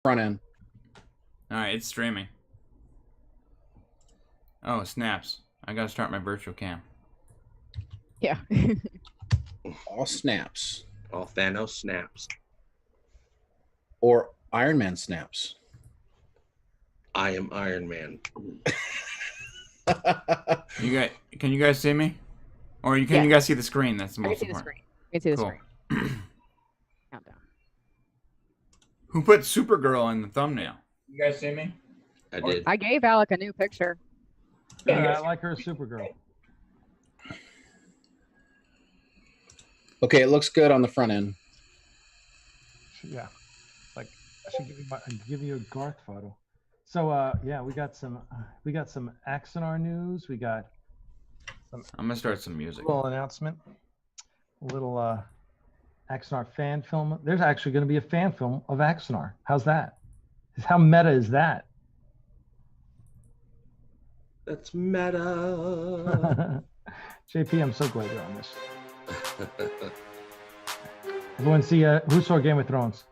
Front end. All right, it's streaming. Oh, snaps. I gotta start my virtual cam. Yeah. All snaps. All Thanos snaps. Or Iron Man snaps. I am Iron Man. Can you guys see me? Or can you guys see the screen? That's the I can most see the important. screen. I can see the Cool. screen. Countdown. Who put Supergirl in the thumbnail? You guys see me? I did. I gave Alec a new picture. I like her as Supergirl. Okay, it looks good on the front end. Yeah, like I should give you a Garth photo. So yeah, we got some Axonar news. We got some I'm gonna start some music. little announcement. A little Axonar fan film. There's actually going to be a fan film of Axonar. How's that? How meta is that? That's meta. JP, I'm so glad you're on this. Everyone see who saw Game of Thrones?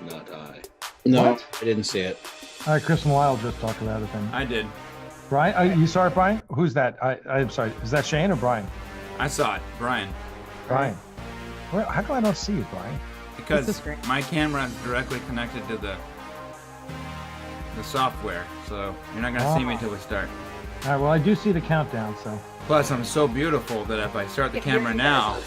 Not I. No, What? I didn't see it. All right, Chris and Lyle just talked about it then. I did. Brian, you saw it, Brian? Who's that? I'm sorry. Is that Shane or Brian? I saw it, Brian. Brian. How come I don't see you, Brian? Because my camera is directly connected to the software, so you're not gonna see me until we start. All right. Well, I do see the countdown, so. Plus, I'm so beautiful that if I start the camera now,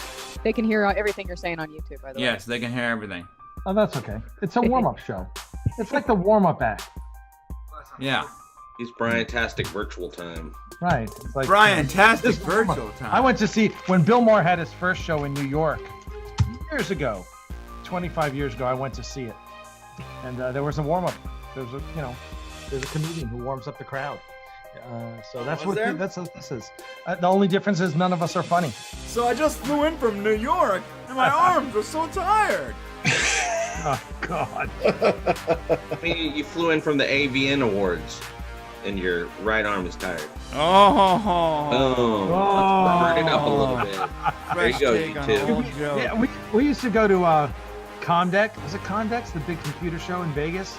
They can hear everything you're saying on YouTube, by the way. yes, they can hear everything. Oh, that's okay. It's a warm-up show. It's like the warm-up act. Yeah. He's Brian-tastic virtual time. Right. It's like Brian-tastic this warm-up. virtual time. I went to see when Bill Maher had his first show in New York years ago, 25 years ago. I went to see it, and there was a warm-up. There's a comedian who warms up the crowd. So that's what this is. The only difference is none of us are funny. So I just flew in from New York, and my arms are so tired. Oh God. I mean, you flew in from the AVN Awards, and your right arm is tired. Oh. Let's burn it up a little bit. There you go, you two. Yeah, we used to go to Comdex. Was it Comdex, the big computer show in Vegas?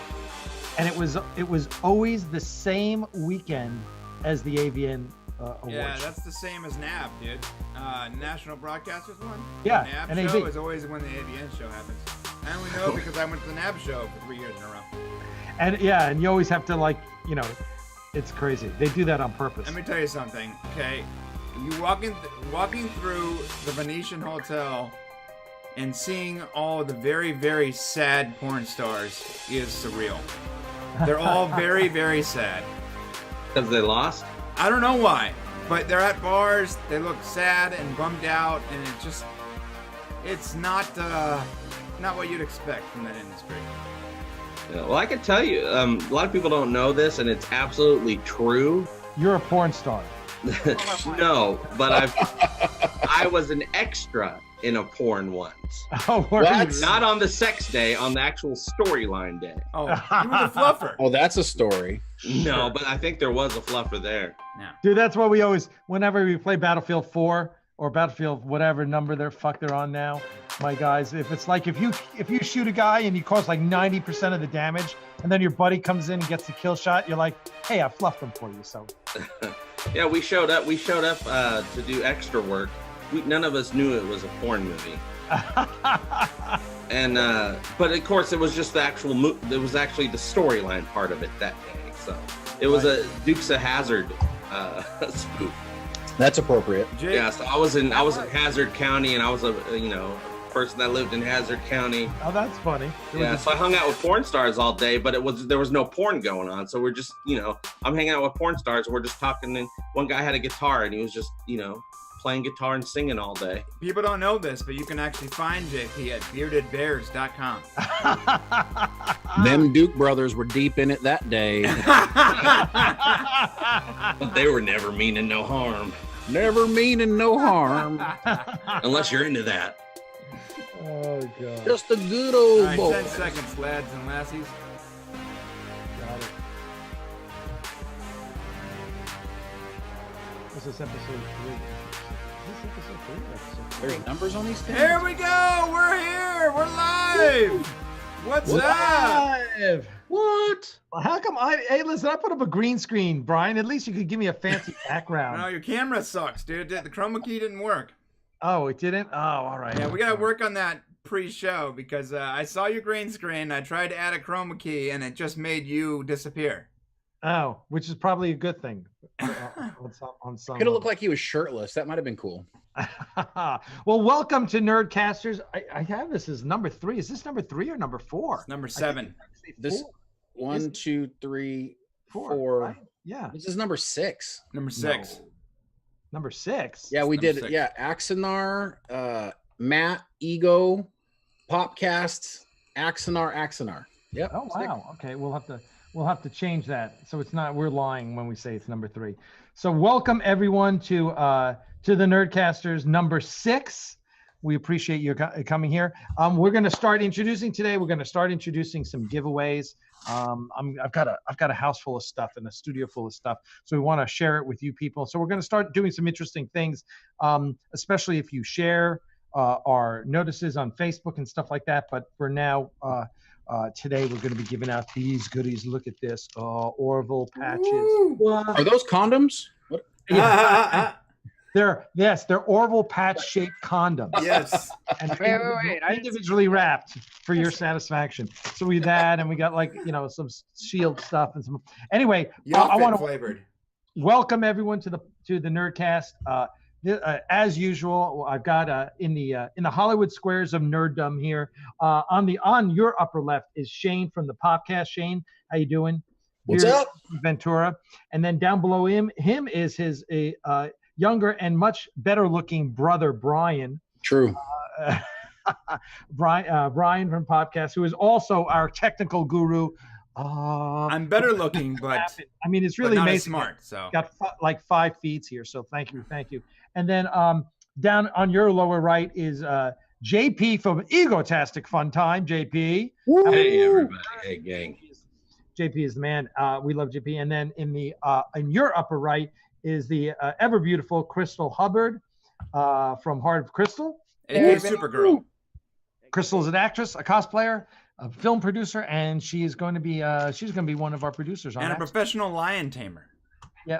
And it was always the same weekend as the AVN Awards. Yeah, that's the same as NAB, dude. National Broadcasters one. Yeah, The NAB NAB. show is always when the AVN show happens. I only know because I went to the NAB show for 3 years in a row. And you always have to it's crazy. They do that on purpose. Let me tell you something, okay? You walking through the Venetian Hotel and seeing all the very, very sad porn stars is surreal. They're all very, very sad. Because they lost? I don't know why, but they're at bars, they look sad and bummed out, and it's not what you'd expect from that industry. Yeah, well, I can tell you, a lot of people don't know this, and it's absolutely true. You're a porn star. No, but I was an extra in a porn once. Oh, What? Not on the sex day, on the actual storyline day. Oh, you were the fluffer. Oh, that's a story. No, but I think there was a fluffer there. Yeah. Dude, that's what we always, whenever we play Battlefield 4 or Battlefield whatever number they're on now, my guys, if it's like if you shoot a guy and you cause like 90% of the damage, and then your buddy comes in and gets the kill shot, you're like, hey, I fluffed them for you. So Yeah, we showed up to do extra work. None of us knew it was a porn movie. And but of course it was just the actual it was actually the storyline part of it that day. So it was a Dukes of Hazzard spoof. That's appropriate. Jake, Yeah, so I was in Hazard County, and I was a person that lived in Hazard County. oh, that's funny. Yeah, so I hung out with porn stars all day, but there was no porn going on. So we're just, I'm hanging out with porn stars, and we're just talking, and one guy had a guitar, and he was just, playing guitar and singing all day. people don't know this, but you can actually find JP at beardedbears.com. Them Duke brothers were deep in it that day. But they were never meaning no harm. Never meaning no harm. Unless you're into that. Oh God. Just a good All old right, boy. 10 seconds, lads and lassies. Got it. This is episode 3. Is this episode 3 or episode 3? There's numbers on these things? Here we go. We're here. We're live. What's up? Live. What? Well, how come hey, listen, I put up a green screen, Brian. At least you could give me a fancy background. No, your camera sucks, dude. The chroma key didn't work. Oh, it didn't? Oh, all right. Yeah, we gotta work on that pre-show because I saw your green screen. I tried to add a chroma key and it just made you disappear. Oh, which is probably a good thing. On some Could have looked like he was shirtless. That might have been cool. Well, welcome to Nerdcasters. I have this as number 3. Is this number 3 or number 4? It's number 7. This 1, 2, 3, 4. Right? Yeah. This is number 6. Number 6. No. Number 6. Yeah, we Number did. 6. Yeah, Axinar, Matt, Ego, Popcast, Axinar. Yep. Oh wow. Okay, we'll have to change that. So it's not, we're lying when we say it's number 3. So welcome everyone to the Nerdcasters number 6. We appreciate you coming here. We're going to start introducing today. We're going to start introducing some giveaways. I've got a house full of stuff and a studio full of stuff, so we want to share it with you people. So we're going to start doing some interesting things, especially if you share our notices on Facebook and stuff like that. But for now, today we're going to be giving out these goodies. Look at this, Orville patches. Are those condoms? What? Yeah. They're Orville patch-shaped condoms. Yes. And Wait, individually wrapped for your satisfaction. So we that, and we got some shield stuff and some. Anyway, I want to flavored. welcome everyone to the Nerdcast. As usual, I've got in the Hollywood squares of nerddom here. On your upper left is Shane from the podcast. Shane, how you doing? What's Here's up? Ventura, and then down below him is his younger and much better looking brother Brian. True. Brian from podcast, who is also our technical guru. I'm better looking, but I mean, it's really not as amazing. smart. So Got like 5 feeds here, so thank you. And then down on your lower right is JP from Egotastic Fun Time. JP. Hey everybody, hey gang. JP is the man. We love JP. And then in your upper right is the ever beautiful Crysstal Hubbard from Heart of Crysstal. aka Supergirl. Crysstal is an actress, a cosplayer, a film producer, and she's going to be one of our producers on And a that. professional lion tamer. Yeah,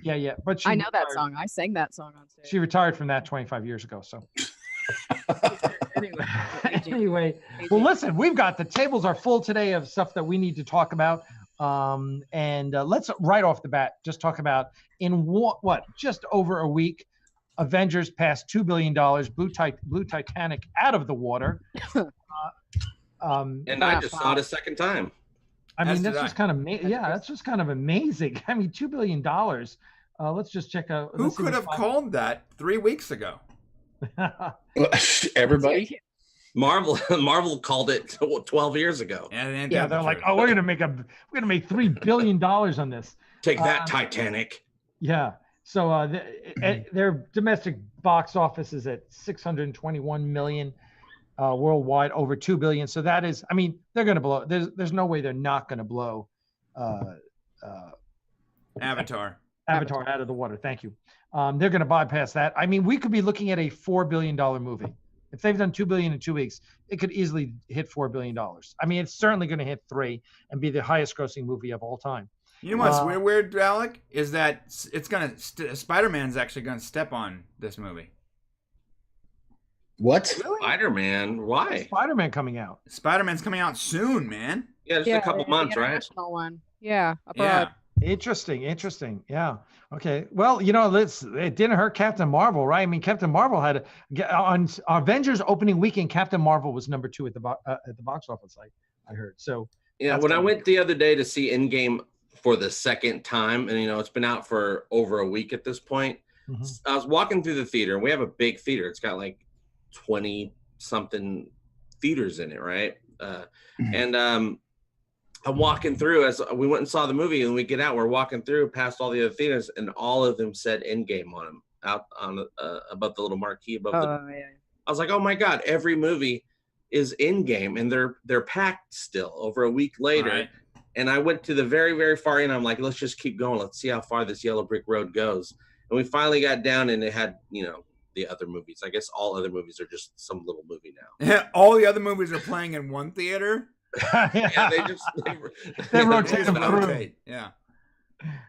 yeah. But she I know that retired. song. I sang that song on stage. She retired from that 25 years ago. So anyway, well, listen, the tables are full today of stuff that we need to talk about. And let's right off the bat just talk about in what just over a week, Avengers passed $2 billion, blew Titanic out of the water. And I just saw it a second time. I mean, As that's did just kind of that's just kind of amazing. I mean, $2 billion. Let's just check out. Who could have called that 3 weeks ago? Everybody. Marvel called it 12 years ago. Yeah, they're like, oh, we're gonna make $3 billion on this. Take that, Titanic. Yeah. So their domestic box office is at 621 million worldwide, over 2 billion. So that is, I mean, they're going to blow. There's no way they're not going to blow Avatar out of the water. Thank you. They're going to bypass that. I mean, we could be looking at a $4 billion movie. If they've done $2 billion in 2 weeks, it could easily hit $4 billion. I mean, it's certainly going to hit 3 and be the highest grossing movie of all time. You know what's weird, Alec? Is that it's gonna Spider-Man's actually gonna step on this movie. What? Spider-Man? Why? Spider-Man coming out. Spider-Man's coming out soon, man. Yeah, just a couple months, right? International one. Yeah. Yeah. Interesting. Yeah. Okay. Well, it didn't hurt Captain Marvel, right? I mean, Captain Marvel had on Avengers opening weekend. Captain Marvel was number 2 at the box office. I heard. So yeah, when I went the other day to see Endgame for the second time, and it's been out for over a week at this point. Mm-hmm. I was walking through the theater, and we have a big theater. It's got like 20 something theaters in it, right? And I'm walking through as we went and saw the movie, and we get out, we're walking through past all the other theaters, and all of them said Endgame on them, out on above the little marquee above Yeah. I was like, oh my God, every movie is Endgame, and they're packed still over a week later. Right. And I went to the very, very far end. I'm like, let's just keep going. Let's see how far this yellow brick road goes. And we finally got down, and it had, the other movies. I guess all other movies are just some little movie now. All the other movies are playing in one theater. Yeah, they rotate them through. Yeah.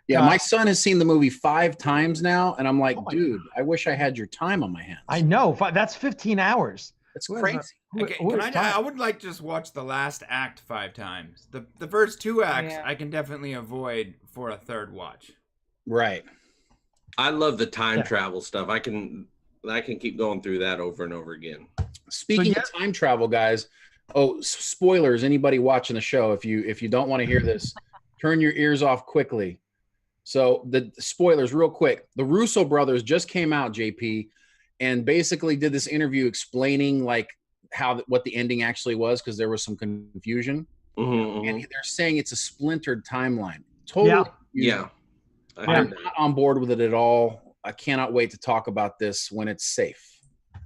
Yeah, my son has seen the movie 5 times now, and I'm like, Oh my dude, I wish I had your time on my hands. I know. That's 15 hours. That's crazy. Okay, I would like to just watch the last act 5 times. The first 2 acts I can definitely avoid for a third watch. Right. I love the time travel stuff. I can keep going through that over and over again. Speaking of time travel, guys. Oh, spoilers! Anybody watching the show, if you don't want to hear this, turn your ears off quickly. So the spoilers, real quick. The Russo brothers just came out, JP, and basically did this interview explaining like what the ending actually was, because there was some confusion. Mm-hmm. And they're saying it's a splintered timeline. Totally. Yeah. I'm not on board with it at all. I cannot wait to talk about this when it's safe.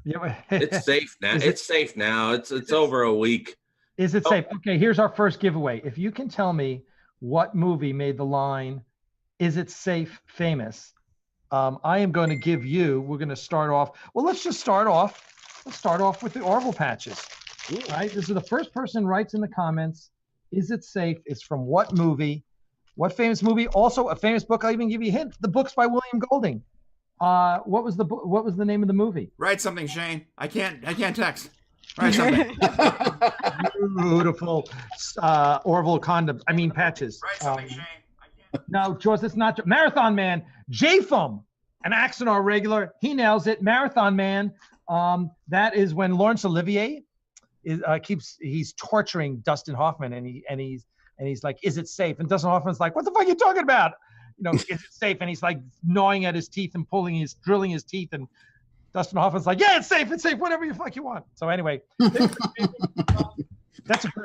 Yeah. It's safe now. It's safe now. It's over a week. Is it safe? Okay, here's our first giveaway. If you can tell me what movie made the line, "Is it safe?" famous, I am going to give you. We're going to start off. Well, let's start off with the Orville patches. All right. This is the first person writes in the comments. "Is it safe?" It's from what movie? What famous movie? Also a famous book. I'll even give you a hint. The book's by William Golding. What was the name of the movie? Write something, Shane. I can't text. Write something. Beautiful. Orville patches. Write something, Shane. No, George, it's not Marathon Man. J-Fum, an Axanar regular. He nails it. Marathon Man. That is when Laurence Olivier he's torturing Dustin Hoffman, and he's like, "Is it safe?" And Dustin Hoffman's like, "What the fuck are you talking about? Is it safe?" And he's like gnawing at his teeth and drilling his teeth, and Dustin Hoffman's like, "Yeah, it's safe, whatever the fuck you want." So anyway,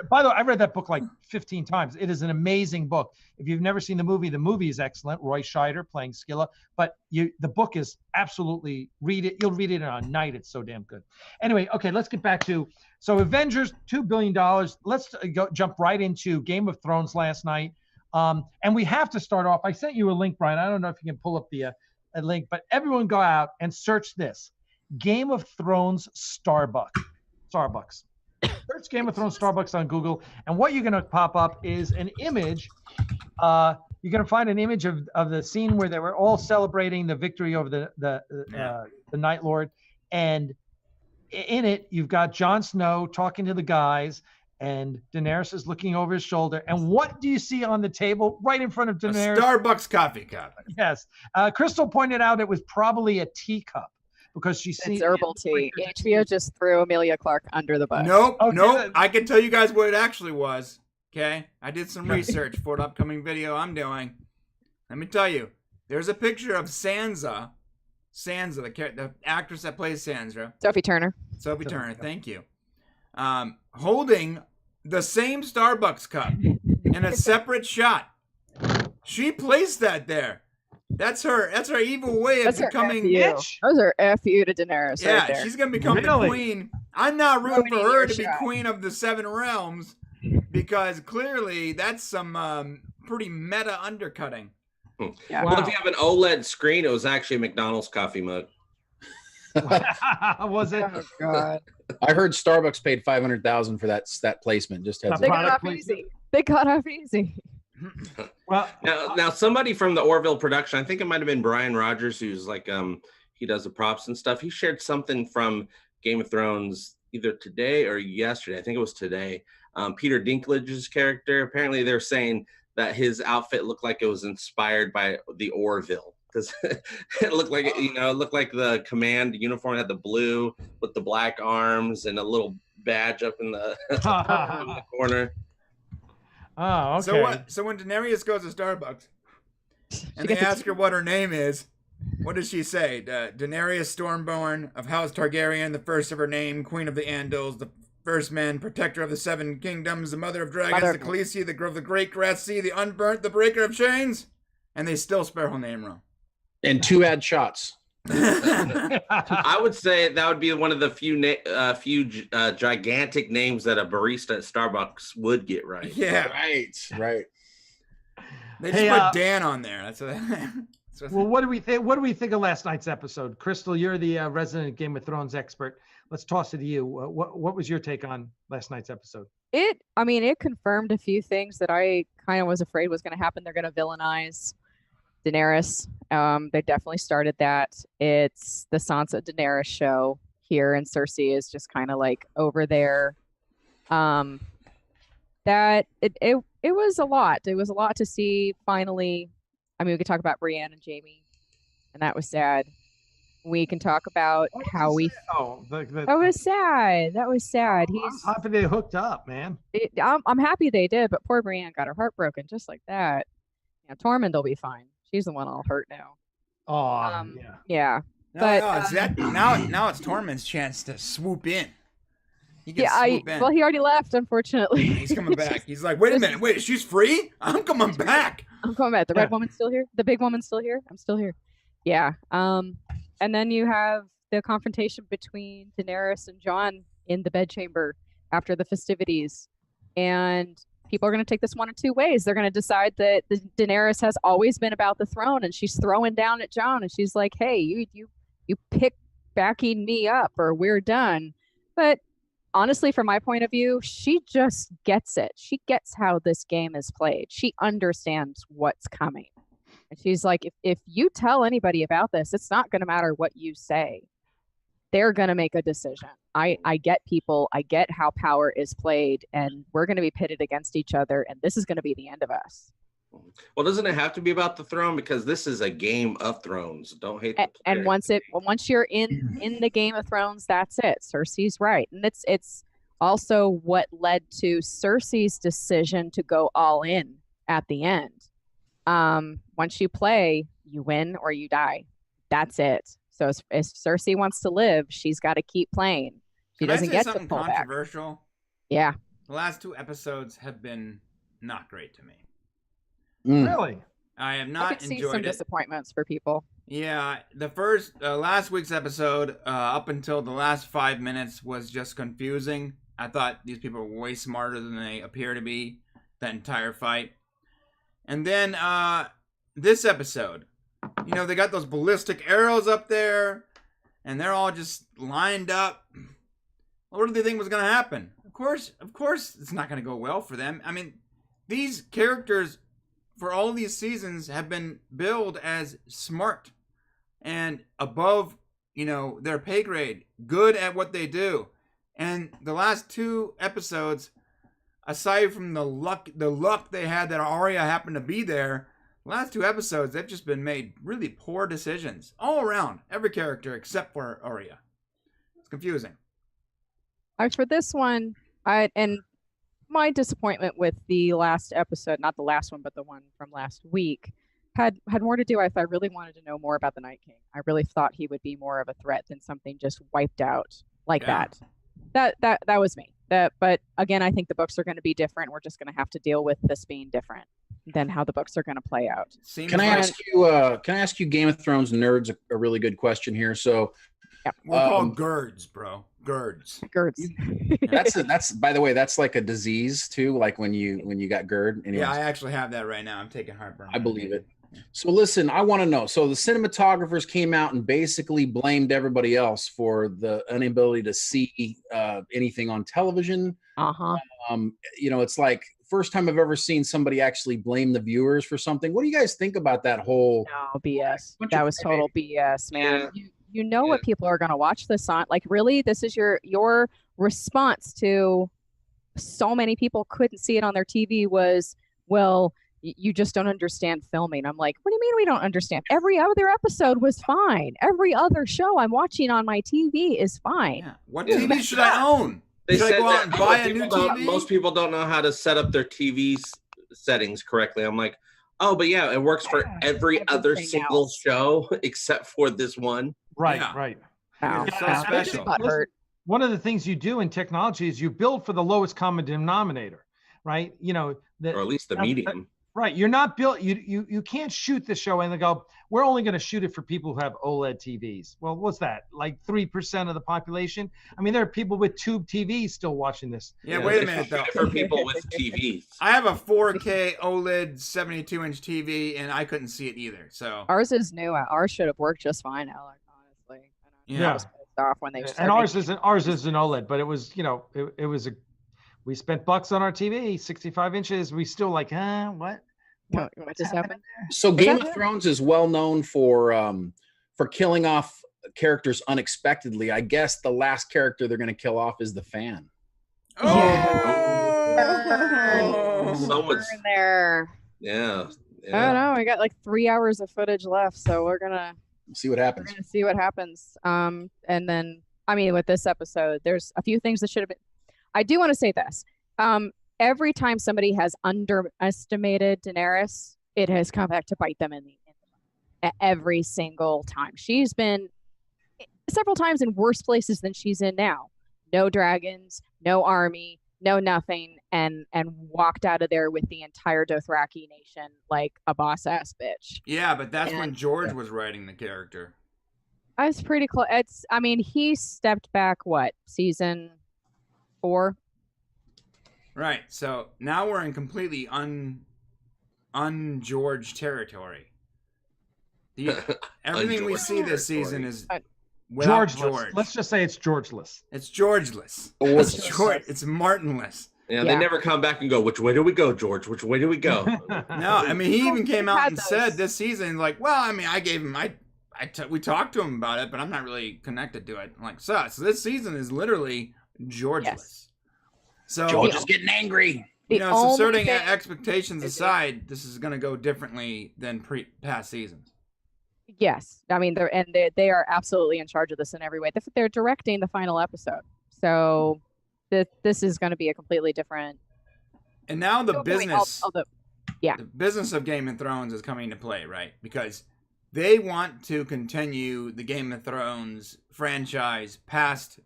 by the way, I read that book like 15 times. It is an amazing book. If you've never seen the movie is excellent. Roy Scheider playing Skilla, but the book is absolutely, read it. You'll read it in a night. It's so damn good. Anyway, okay, let's get back to, Avengers, $2 billion. Let's jump right into Game of Thrones last night. And we have to start off. I sent you a link, Brian. I don't know if you can pull up the a link, but everyone go out and search this Game of Thrones Starbucks. Search Game of Thrones Starbucks on Google, and what you're going to pop up is an image. You're going to find an image of the scene where they were all celebrating the victory over the Night Lord, and in it you've got Jon Snow talking to the guys, and Daenerys is looking over his shoulder. And what do you see on the table right in front of Daenerys? A Starbucks coffee cup. Yes. Crysstal pointed out it was probably a teacup, because she's It's herbal tea. HBO just threw Amelia Clark under the bus. Nope. I can tell you guys what it actually was. Okay? I did some research for an upcoming video I'm doing. Let me tell you. There's a picture of Sansa, the actress that plays Sansa. Sophie Turner. Sophie Turner, thank you. Holding the same Starbucks cup in a separate shot. She placed that there. That's her evil way of becoming bitch. Those are F.U. to Daenerys. Yeah, right there. she's gonna become the queen. I'm not rooting for her to be queen of the 7 realms, because clearly that's some pretty meta undercutting. Yeah. Well, if you have an OLED screen, it was actually a McDonald's coffee mug. Was it? Oh, God. I heard Starbucks paid $500,000 for that placement. Just heads They up. got off easy. Well, now somebody from the Orville production, I think it might have been Brian Rogers, who's like he does the props and stuff. He shared something from Game of Thrones either today or yesterday. I think it was today. Peter Dinklage's character. Apparently, they're saying that his outfit looked like it was inspired by the Orville, because it looked like the command uniform had the blue with the black arms and a little badge up in the, in the corner. Oh, okay. So when Daenerys goes to Starbucks and they ask her what her name is, what does she say? Daenerys Stormborn of House Targaryen, the first of her name, Queen of the Andals, the first man, protector of the 7 kingdoms, the mother of dragons, the Khaleesi, the grove of the great grass sea, the unburnt, the breaker of chains, and they still spell her name wrong. And 2 ad shots. I would say that would be one of the few gigantic names that a barista at Starbucks would get right. Yeah, right. They just put Dan on there. That's Well, what do we think? What do we think of last night's episode? Crysstal, you're the resident Game of Thrones expert. Let's toss it to you. What was your take on last night's episode? It confirmed a few things that I kind of was afraid was going to happen. They're going to villainize Daenerys. They definitely started that. It's the Sansa Daenerys show here, and Cersei is just kind of like over there. That it was a lot. It was a lot to see finally. I mean, we could talk about Brienne and Jaime, and that was sad. We can talk about how we. That was sad. That was sad. I'm happy they hooked up, man. I'm happy they did, but poor Brienne got her heart broken just like that. Yeah, Tormund will be fine. She's the one all hurt now. Oh, yeah. No, now it's Tormund's chance to swoop in. Well, he already left, unfortunately. He's coming back. He's like, wait a minute, wait, she's free? I'm coming back. I'm coming back. The red woman's still here. The big woman's still here. I'm still here. Yeah. And then you have the confrontation between Daenerys and Jon in the bedchamber after the festivities, and people are going to take this one of two ways. They're going to decide that Daenerys has always been about the throne, and she's throwing down at Jon, and she's like, "Hey, you pick backing me up, or we're done." But honestly, from my point of view, she just gets it. She gets how this game is played. She understands what's coming. And she's like, if you tell anybody about this, it's not going to matter what you say. They're going to make a decision. I get people. I get how power is played, and we're going to be pitted against each other, and this is going to be the end of us. Well, doesn't it have to be about the throne? Because this is a Game of Thrones. Don't hate the player. And once you're in the Game of Thrones, that's it. Cersei's right. And it's also what led to Cersei's decision to go all in at the end. Once you play, you win or you die. That's it. So if Cersei wants to live, she's got to keep playing. She doesn't get to pull back. Controversial? Yeah. The last two episodes have been not great to me. Really? I have I not could see enjoyed some it. disappointments for people. Yeah, the first last week's episode, up until the last 5 minutes, was just confusing. I thought these people were way smarter than they appear to be. That entire fight, and then this episode, they got those ballistic arrows up there, and they're all just lined up. What did they think was going to happen? Of course, it's not going to go well for them. I mean, these characters, for all of these seasons, have been billed as smart and above, their pay grade, good at what they do. And the last two episodes, aside from the luck they had that Arya happened to be there, the last two episodes, they've just been made really poor decisions all around, every character except for Arya. It's confusing. For this one, and my disappointment with the last episode, not the last one, but the one from last week, had more to do with I really wanted to know more about the Night King. I really thought he would be more of a threat than something just wiped out like that. That was me. But again, I think the books are going to be different. We're just going to have to deal with this being different than how the books are going to play out. Can I ask you, Game of Thrones nerds, a really good question here? So, we're called GERDs, bro. GERDs. That's by the way, that's like a disease too. Like when you got GERD. Anyways. Yeah, I actually have that right now. I'm taking heartburn. I believe it. So listen, I want to know. So the cinematographers came out and basically blamed everybody else for the inability to see anything on television. It's like first time I've ever seen somebody actually blame the viewers for something. What do you guys think about that whole? No, BS. That was total BS, man. Yeah. You know what people are going to watch this on. Like, really, this is your response to so many people couldn't see it on their TV was, well, you just don't understand filming. I'm like, what do you mean we don't understand? Every other episode was fine. Every other show I'm watching on my TV is fine. Yeah. What TV should I own? They should said I go out and buy a new TV? Most people don't know how to set up their TV settings correctly. I'm like, oh, but yeah, it works for every other single show except for this one. Right. Wow. It's so special. Listen, one of the things you do in technology is you build for the lowest common denominator, right? Or at least the medium. Right. You're not built. You can't shoot the show and then go, we're only going to shoot it for people who have OLED TVs. Well, what's that? Like 3% of the population? I mean, there are people with tube TVs still watching this. Yeah, wait a minute though. For people with TVs. I have a 4K OLED 72-inch TV, and I couldn't see it either. So Ours is new. Ours should have worked just fine, Alec, honestly. And I was pissed off when they and ours is an OLED, but it was, it was we spent bucks on our TV, 65 inches. We still like, what? What just happened? So Game of Thrones is well known for killing off characters unexpectedly. I guess the last character they're going to kill off is the fan. Someone's there. Yeah. I don't know. We got like 3 hours of footage left, so we're gonna see what happens. We're gonna see what happens. And then, I mean, with this episode, there's a few things that should have been. I do want to say this. Every time somebody has underestimated Daenerys, it has come back to bite them in the every single time. She's been several times in worse places than she's in now. No dragons, no army, no nothing, and walked out of there with the entire Dothraki nation like a boss ass bitch. Yeah, but that's when George was writing the character. I was pretty close. I mean, he stepped back, season 4? Right. So now we're in completely un-George territory. Everything we see this season is Georgeless. George. Let's just say it's Georgeless. It's Georgeless. It's Martinless. Yeah, they never come back and go, which way do we go, George? Which way do we go? No, I mean, he even came out and said this season, like, well, I mean, I gave him, we talked to him about it, but I'm not really connected to it. I'm like, so this season is literally Georgeless. Yes. So George is getting angry. Subserting expectations aside, this is going to go differently than past seasons. Yes, I mean, they are absolutely in charge of this in every way. They're directing the final episode, so this is going to be a completely different. And now the business, the business of Game of Thrones is coming into play, right? Because they want to continue the Game of Thrones franchise past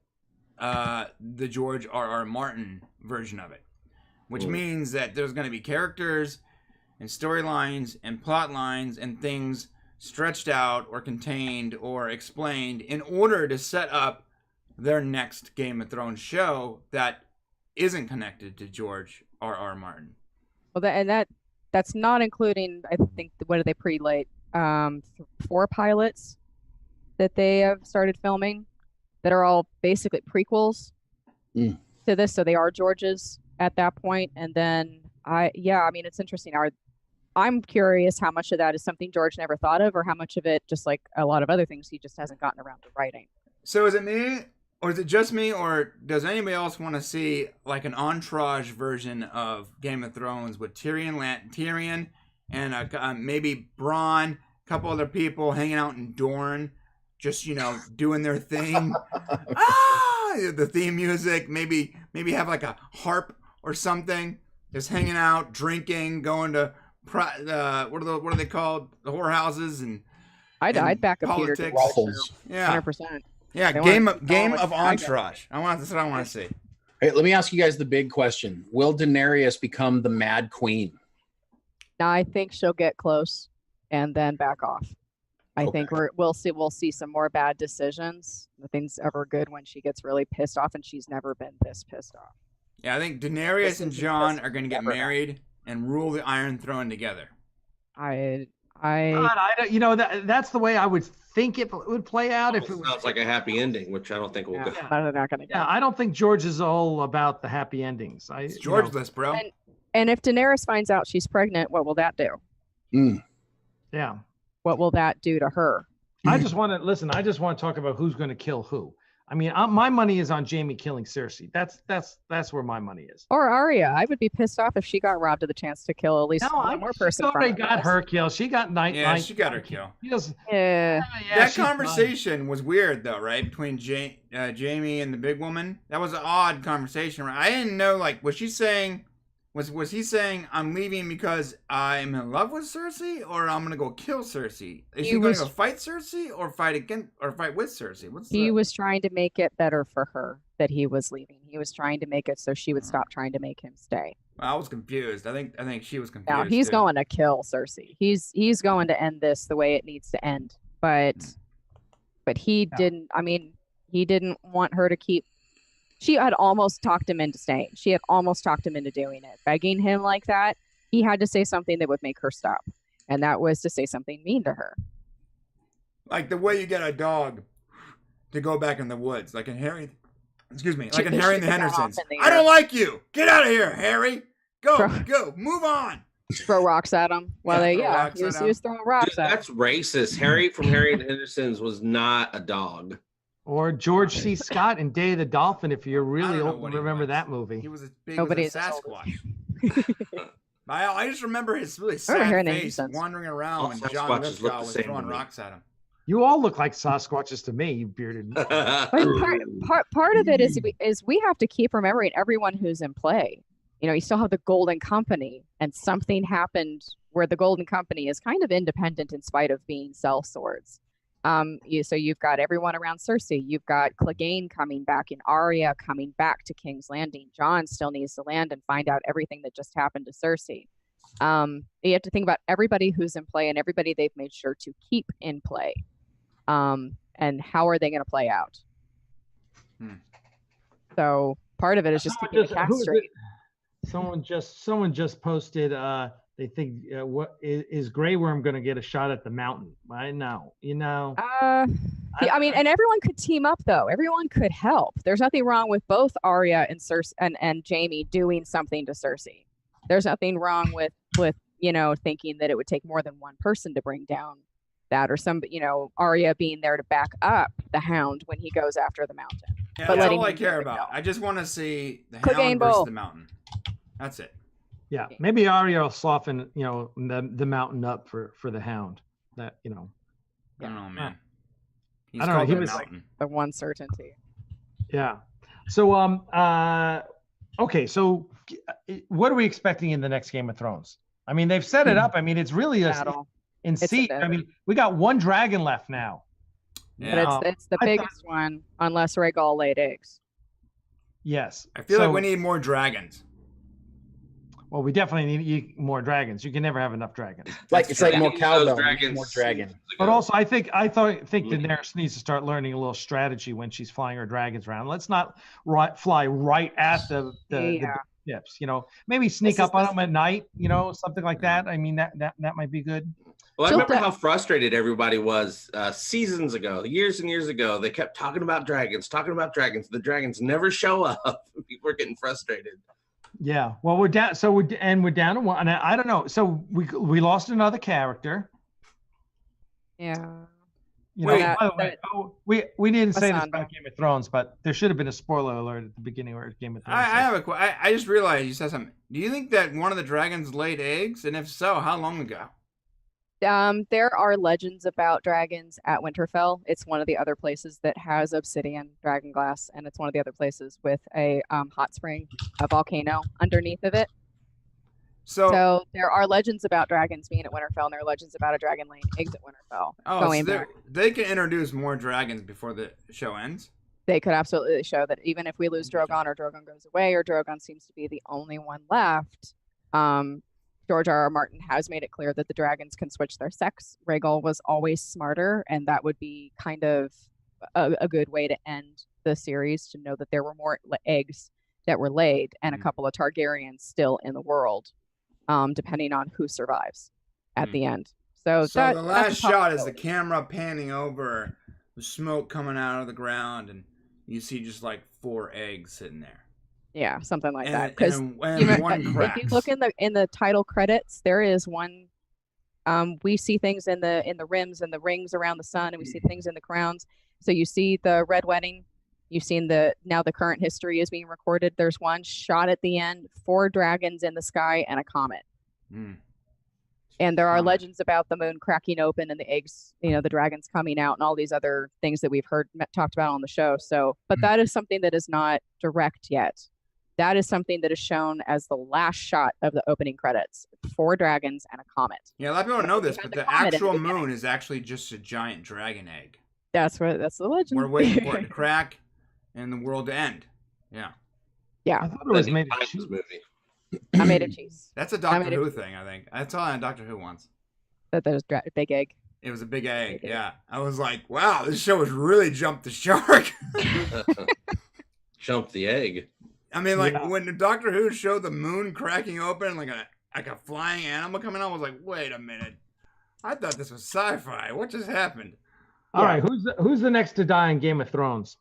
the George R.R. Martin version of it, which means that there's going to be characters and storylines and plot lines and things stretched out or contained or explained in order to set up their next Game of Thrones show that isn't connected to George R.R. Martin. Well, that's not including, I think, what did they pre-late? 4 pilots that they have started filming that are all basically prequels to this, so they are George's at that point. And then I mean, it's interesting. I'm curious how much of that is something George never thought of, or how much of it, just like a lot of other things, he just hasn't gotten around to writing. So is it me, or is it just me, or does anybody else want to see like an entourage version of Game of Thrones with Tyrion and maybe Bronn, a couple other people hanging out in Dorne, just doing their thing? The theme music, maybe have like a harp or something, just hanging out, drinking, going to what are they called? The whorehouses and I'd back up Peter to Ruffles. Yeah, 100%. Yeah, game of entourage. That's what I want to see. Hey, let me ask you guys the big question: will Daenerys become the Mad Queen? I think she'll get close and then back off. I think we'll see some more bad decisions. Nothing's ever good when she gets really pissed off, and she's never been this pissed off. Yeah, I think Daenerys and Jon are going to get married and rule the Iron Throne together. God, that's the way I would think it would play out. If it sounds like a happy ending, which I don't think will go. They're not going to. Yeah, I don't think George is all about the happy endings. It's Georgeless, bro. And if Daenerys finds out she's pregnant, what will that do? Yeah. What will that do to her? I just want to talk about who's going to kill who. I mean, my money is on Jaime killing Cersei. That's where my money is. Or Arya. I would be pissed off if she got robbed of the chance to kill at least one more person. She already got her kill. She got she got her kill. That conversation was weird though, right? Between Jaime and the big woman. That was an odd conversation. Right? I didn't know. Like, was she saying? Was he saying I'm leaving because I'm in love with Cersei, or I'm gonna go kill Cersei? Is he going to go fight Cersei, or fight with Cersei? He was trying to make it better for her that he was leaving. He was trying to make it so she would stop trying to make him stay. I was confused. I think she was confused. Now he's too. going to kill Cersei. He's going to end this the way it needs to end. But he didn't. I mean, he didn't want her to keep. She had almost talked him into staying. She had almost talked him into doing it, begging him like that. He had to say something that would make her stop, and that was to say something mean to her. Like the way you get a dog to go back in the woods, like in Harry. Excuse me, like in Harry and the Hendersons. I don't like you. Get out of here, Harry. Go, move on. Throw rocks at him while he was throwing rocks at him. That's racist. Harry from Harry and the Hendersons was not a dog. Or George C. Scott in Day of the Dolphin, if you're really old and remember that movie. He was as big as a Sasquatch. I just remember his really sad face wandering around when John Lithgow was throwing rocks at him. You all look like Sasquatches to me, you bearded. But part of it is we have to keep remembering everyone who's in play. You know, you still have the Golden Company, and something happened where the Golden Company is kind of independent in spite of being sellswords. So you've got everyone around Cersei. You've got Clegane coming back and Arya coming back to King's Landing. Jon still needs to land and find out everything that just happened to Cersei. You have to think about everybody who's in play and everybody they've made sure to keep in play. And how are they going to play out? So part of it is just keeping the cast straight. Someone just posted. They think what is Grey Worm going to get a shot at the mountain? I know, you know. I mean, and everyone could team up though. Everyone could help. There's nothing wrong with both Arya and Cersei and Jaime doing something to Cersei. There's nothing wrong with thinking that it would take more than one person to bring down that, or Arya being there to back up the Hound when he goes after the mountain. Yeah, that's all I care about. I just want to see the Hound versus the mountain. That's it. Yeah, maybe Arya will soften, the mountain up for the Hound. That I don't know, man. I don't know. He was mountain. The one certainty. Yeah. So okay. So what are we expecting in the next Game of Thrones? I mean, they've set it up. I mean, it's really in siege. I mean, we got one dragon left now. Yeah. But it's the biggest one, unless Rhaegal laid eggs. Yes. I feel like we need more dragons. Well, we definitely need more dragons. You can never have enough dragons. It's like more cowbell, more dragon. But also, I think Daenerys needs to start learning a little strategy when she's flying her dragons around. Let's not fly right at the ships. Maybe sneak up on them at night. Something like that. I mean, that might be good. Well, I remember how frustrated everybody was seasons ago, years and years ago. They kept talking about dragons. The dragons never show up. People are getting frustrated. Yeah. Well, we're down. So we're down to one. And I don't know. So we lost another character. Yeah. By the way, we didn't say this about Game of Thrones, but there should have been a spoiler alert at the beginning where Game of Thrones. I just realized you said something. Do you think that one of the dragons laid eggs? And if so, how long ago? There are legends about dragons at Winterfell. It's one of the other places that has obsidian dragon glass, and it's one of the other places with a hot spring, a volcano underneath of it. So there are legends about dragons being at Winterfell, and there are legends about a dragon laying eggs at Winterfell. Oh, so they can introduce more dragons before the show ends? They could absolutely show that even if we lose Drogon, or Drogon goes away, or Drogon seems to be the only one left, George R.R. Martin has made it clear that the dragons can switch their sex. Rhaegal was always smarter, and that would be kind of a good way to end the series, to know that there were more eggs that were laid and a couple of Targaryens still in the world, depending on who survives at the end. So the last shot is the camera panning over, the smoke coming out of the ground, and you see just like 4 eggs sitting there. Yeah, something like that. Because if you look in the title credits, there is one. We see things in the rims and the rings around the sun, and we see things in the crowns. So you see the Red Wedding. You've seen the current history is being recorded. There's one shot at the end, 4 dragons in the sky and a comet. And there are legends about the moon cracking open and the eggs, the dragons coming out, and all these other things that we've heard talked about on the show. So, but that is something that is not direct yet. That is something that is shown as the last shot of the opening credits. 4 dragons and a comet. Yeah, a lot of people don't know this, but the actual moon is actually just a giant dragon egg. That's the legend. We're waiting for it to crack and the world to end. Yeah. Yeah. I thought it was made this movie. Tomato cheese. That's a Doctor Tomato Who cheese. thing, I think. I saw it on Doctor Who once. That there's big egg. It was a big egg. Big egg. Yeah. I was like, wow, this show has really jumped the shark. Jump the egg. I mean, like Yeah. when the Doctor Who showed the moon cracking open, like a flying animal coming out, I was like, wait a minute. I thought this was sci-fi. What just happened? All right, who's the next to die in Game of Thrones?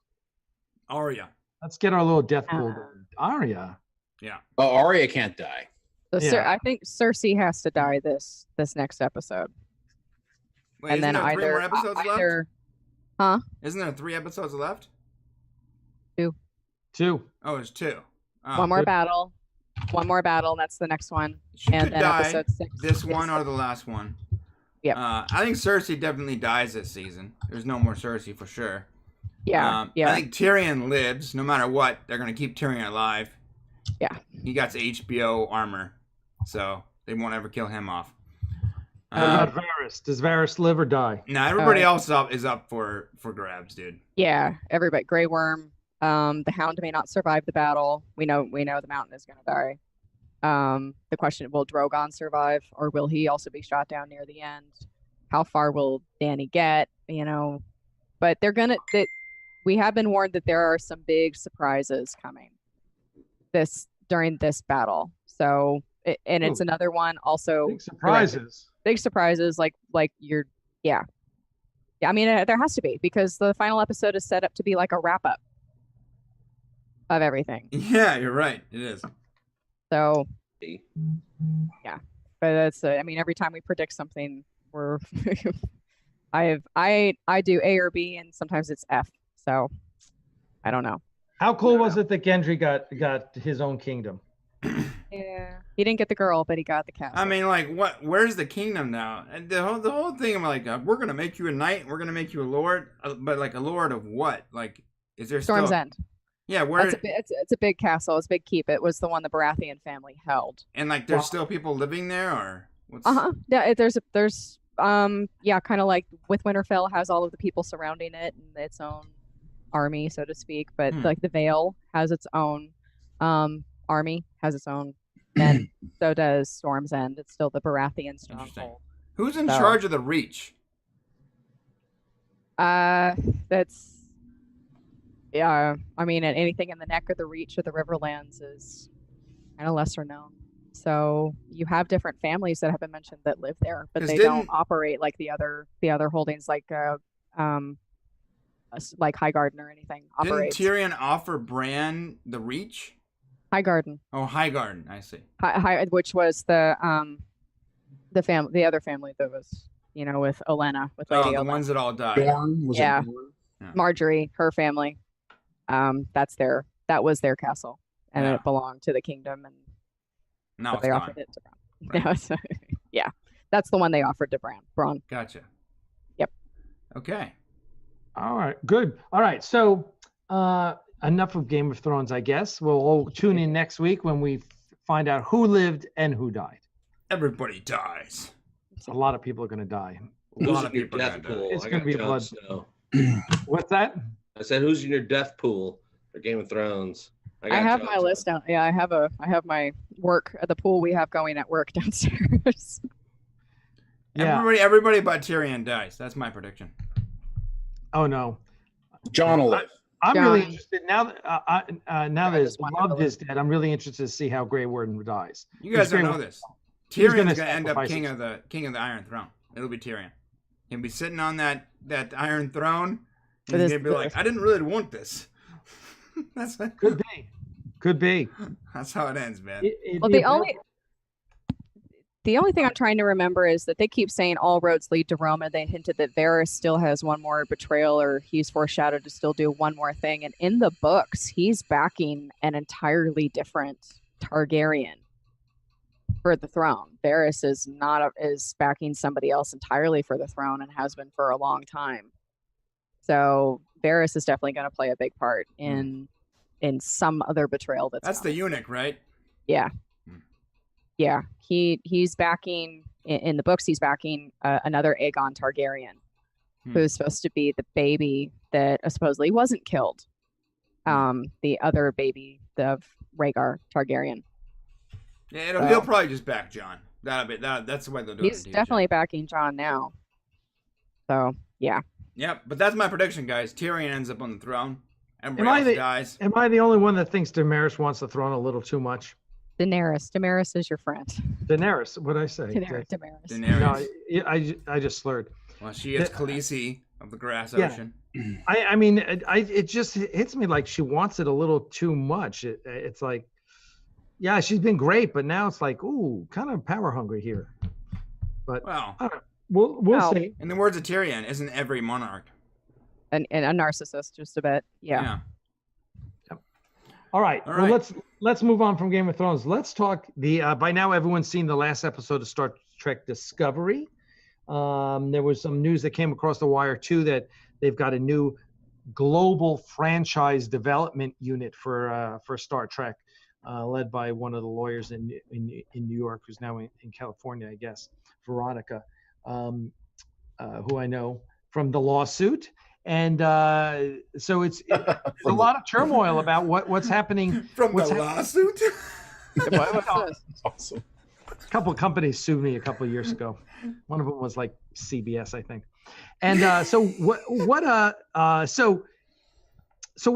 Arya. Let's get our little death pool. Arya. Yeah. Oh, Arya can't die. So Yeah. I think Cersei has to die this next episode, Wait, and isn't then there 3 more episodes either left? Isn't there 3 episodes left? 2. Oh, it's 2. Oh. one more battle, and that's the next one. She And could then die episode 6. this one or the last one. Yep. I think Cersei definitely dies this season. There's no more Cersei for sure. Yeah, I think Tyrion lives. No matter what, they're gonna keep Tyrion alive. Yeah. He got HBO armor, so they won't ever kill him off. What about Varys? Does Varys live or die? Now everybody else is up for grabs, dude. yeah. Everybody, Grey Worm. The Hound may not survive the battle. We know the Mountain is going to die. The question: will Drogon survive, or will he also be shot down near the end? How far will Dany get? But we have been warned that there are some big surprises coming during this battle. So, and it's another one also. Big surprises. Big surprises, like you're, yeah. I mean, there has to be, because the final episode is set up to be like a wrap up of everything. Yeah, you're right. It is. So, yeah, but that's I mean, every time we predict something, we're I do A or B, and sometimes it's F. So I don't know. How cool was it that Gendry got his own kingdom? Yeah, he didn't get the girl, but he got the castle. I mean, like, what? Where's the kingdom now? And the whole thing, I'm like, we're gonna make you a knight, we're gonna make you a lord, but like a lord of what? Like, is there Storm's still? End. Yeah, where? It's a big castle. It's a big keep. It was the one the Baratheon family held. And like, there's still people living there, or what's? Yeah, there's yeah, kind of like with Winterfell has all of the people surrounding it and its own army, so to speak. But like the Vale has its own army, has its own, and so does Storm's End. It's still the Baratheon stronghold. Who's in charge of the Reach? That's yeah. I mean, anything in the Neck or the Reach or the Riverlands is kind of lesser known. So you have different families that have been mentioned that live there, but they don't operate like the other holdings, like Highgarden or anything. Operates. Didn't Tyrion offer Bran the Reach? Highgarden. Oh, Highgarden. I see. Which was the other family that was, with Olenna, with Lady the Olenna. ones that all died. Dorne? Was Yeah. it Dorne? Yeah. Marjorie, her family. That was their castle, and it belonged to the kingdom, and Now they offered it to Bran. Right. Yeah, that's the one they offered to Bronn. Gotcha. Yep. Okay. All right, good. All right, so enough of Game of Thrones, I guess. We'll all tune in next week when we find out who lived and who died. Everybody dies. A lot of people are going to die. A lot Who's of in your people are death gonna die. pool? It's I gonna got be Jon blood. Snow. What's that? I said, who's in your death pool for Game of Thrones? I have Jon my Snow. list down. Yeah, I have my work at the pool we have going at work downstairs. Yeah. Everybody but Tyrion dies. That's my prediction. Oh no. John will live. I'm John. really interested now that now that just wanted Love to is dead. I'm really interested to see how Grey Worm dies. You guys Grey don't know Worm- this. He's Tyrion's gonna gonna end up sacrifice king it. of the Iron Throne. It'll be Tyrion. He'll be sitting on that Iron Throne, and he's gonna be like, I didn't really want this. That's Could be. that's how it ends, man. Well, the only thing I'm trying to remember is that they keep saying all roads lead to Rome, and they hinted that Varys still has one more betrayal, or he's foreshadowed to still do one more thing. And in the books, he's backing an entirely different Targaryen for the throne. Varys is backing somebody else entirely for the throne, and has been for a long time. So Varys is definitely going to play a big part in some other betrayal. That's the eunuch, right? Yeah. Yeah, he's backing in the books. He's backing another Aegon Targaryen, who's supposed to be the baby that supposedly wasn't killed. The other baby of Rhaegar Targaryen. Yeah, he'll probably just back John. That's the way they'll do it. He's definitely backing John now. So yeah. Yep, but that's my prediction, guys. Tyrion ends up on the throne. Everybody else dies. Am I the only one that thinks Daenerys wants the throne a little too much? Daenerys is your friend. Daenerys, what did I say? Daenerys. No, I just slurred. Well, she is Khaleesi of the Grass Ocean. I mean, it just hits me like she wants it a little too much. It's like, yeah, she's been great, but now it's like, ooh, kind of power hungry here. But well, we'll see. In the words of Tyrion, isn't every monarch and a narcissist just a bit? Yeah. All right. Well, let's move on from Game of Thrones. Let's talk by now everyone's seen the last episode of Star Trek Discovery. There was some news that came across the wire too that they've got a new global franchise development unit for Star Trek, led by one of the lawyers in New York, who's now in California, I guess, Veronica, who I know from the lawsuit. And so it's a lot of turmoil about what's happening from the lawsuit. Awesome. A couple of companies sued me a couple of years ago. One of them was like CBS, I think. And so what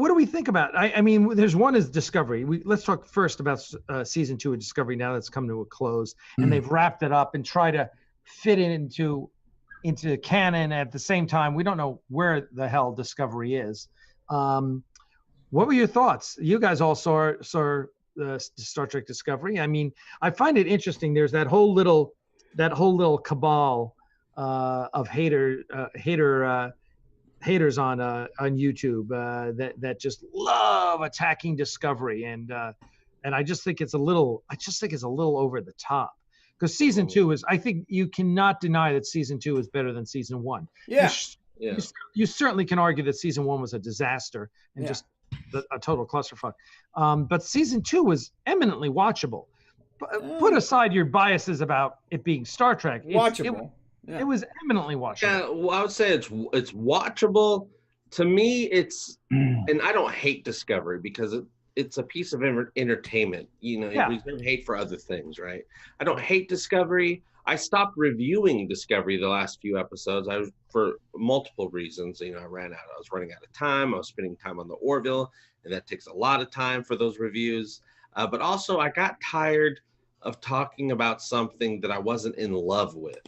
do we think about? I mean, there's one is Discovery. Let's talk first about season 2 of Discovery now that's come to a close, and they've wrapped it up and try to fit it into canon. At the same time, we don't know where the hell Discovery is. What were your thoughts? You guys all saw Star Trek Discovery. I mean, I find it interesting. There's that whole little cabal of haters on YouTube that just love attacking Discovery, and I just think it's a little over the top. Because season 2 is, I think you cannot deny that season 2 is better than season 1. Yeah. You certainly can argue that season 1 was a disaster and just a total clusterfuck. But season 2 was eminently watchable. Put aside your biases about it being Star Trek. Watchable. It was eminently watchable. Yeah, well, I would say it's watchable. To me, it's, and I don't hate Discovery because it's a piece of entertainment. You know, we don't hate for other things, right? I don't hate Discovery. I stopped reviewing Discovery the last few episodes. For multiple reasons. You know, I was running out of time. I was spending time on the Orville, and that takes a lot of time for those reviews. But also, I got tired of talking about something that I wasn't in love with.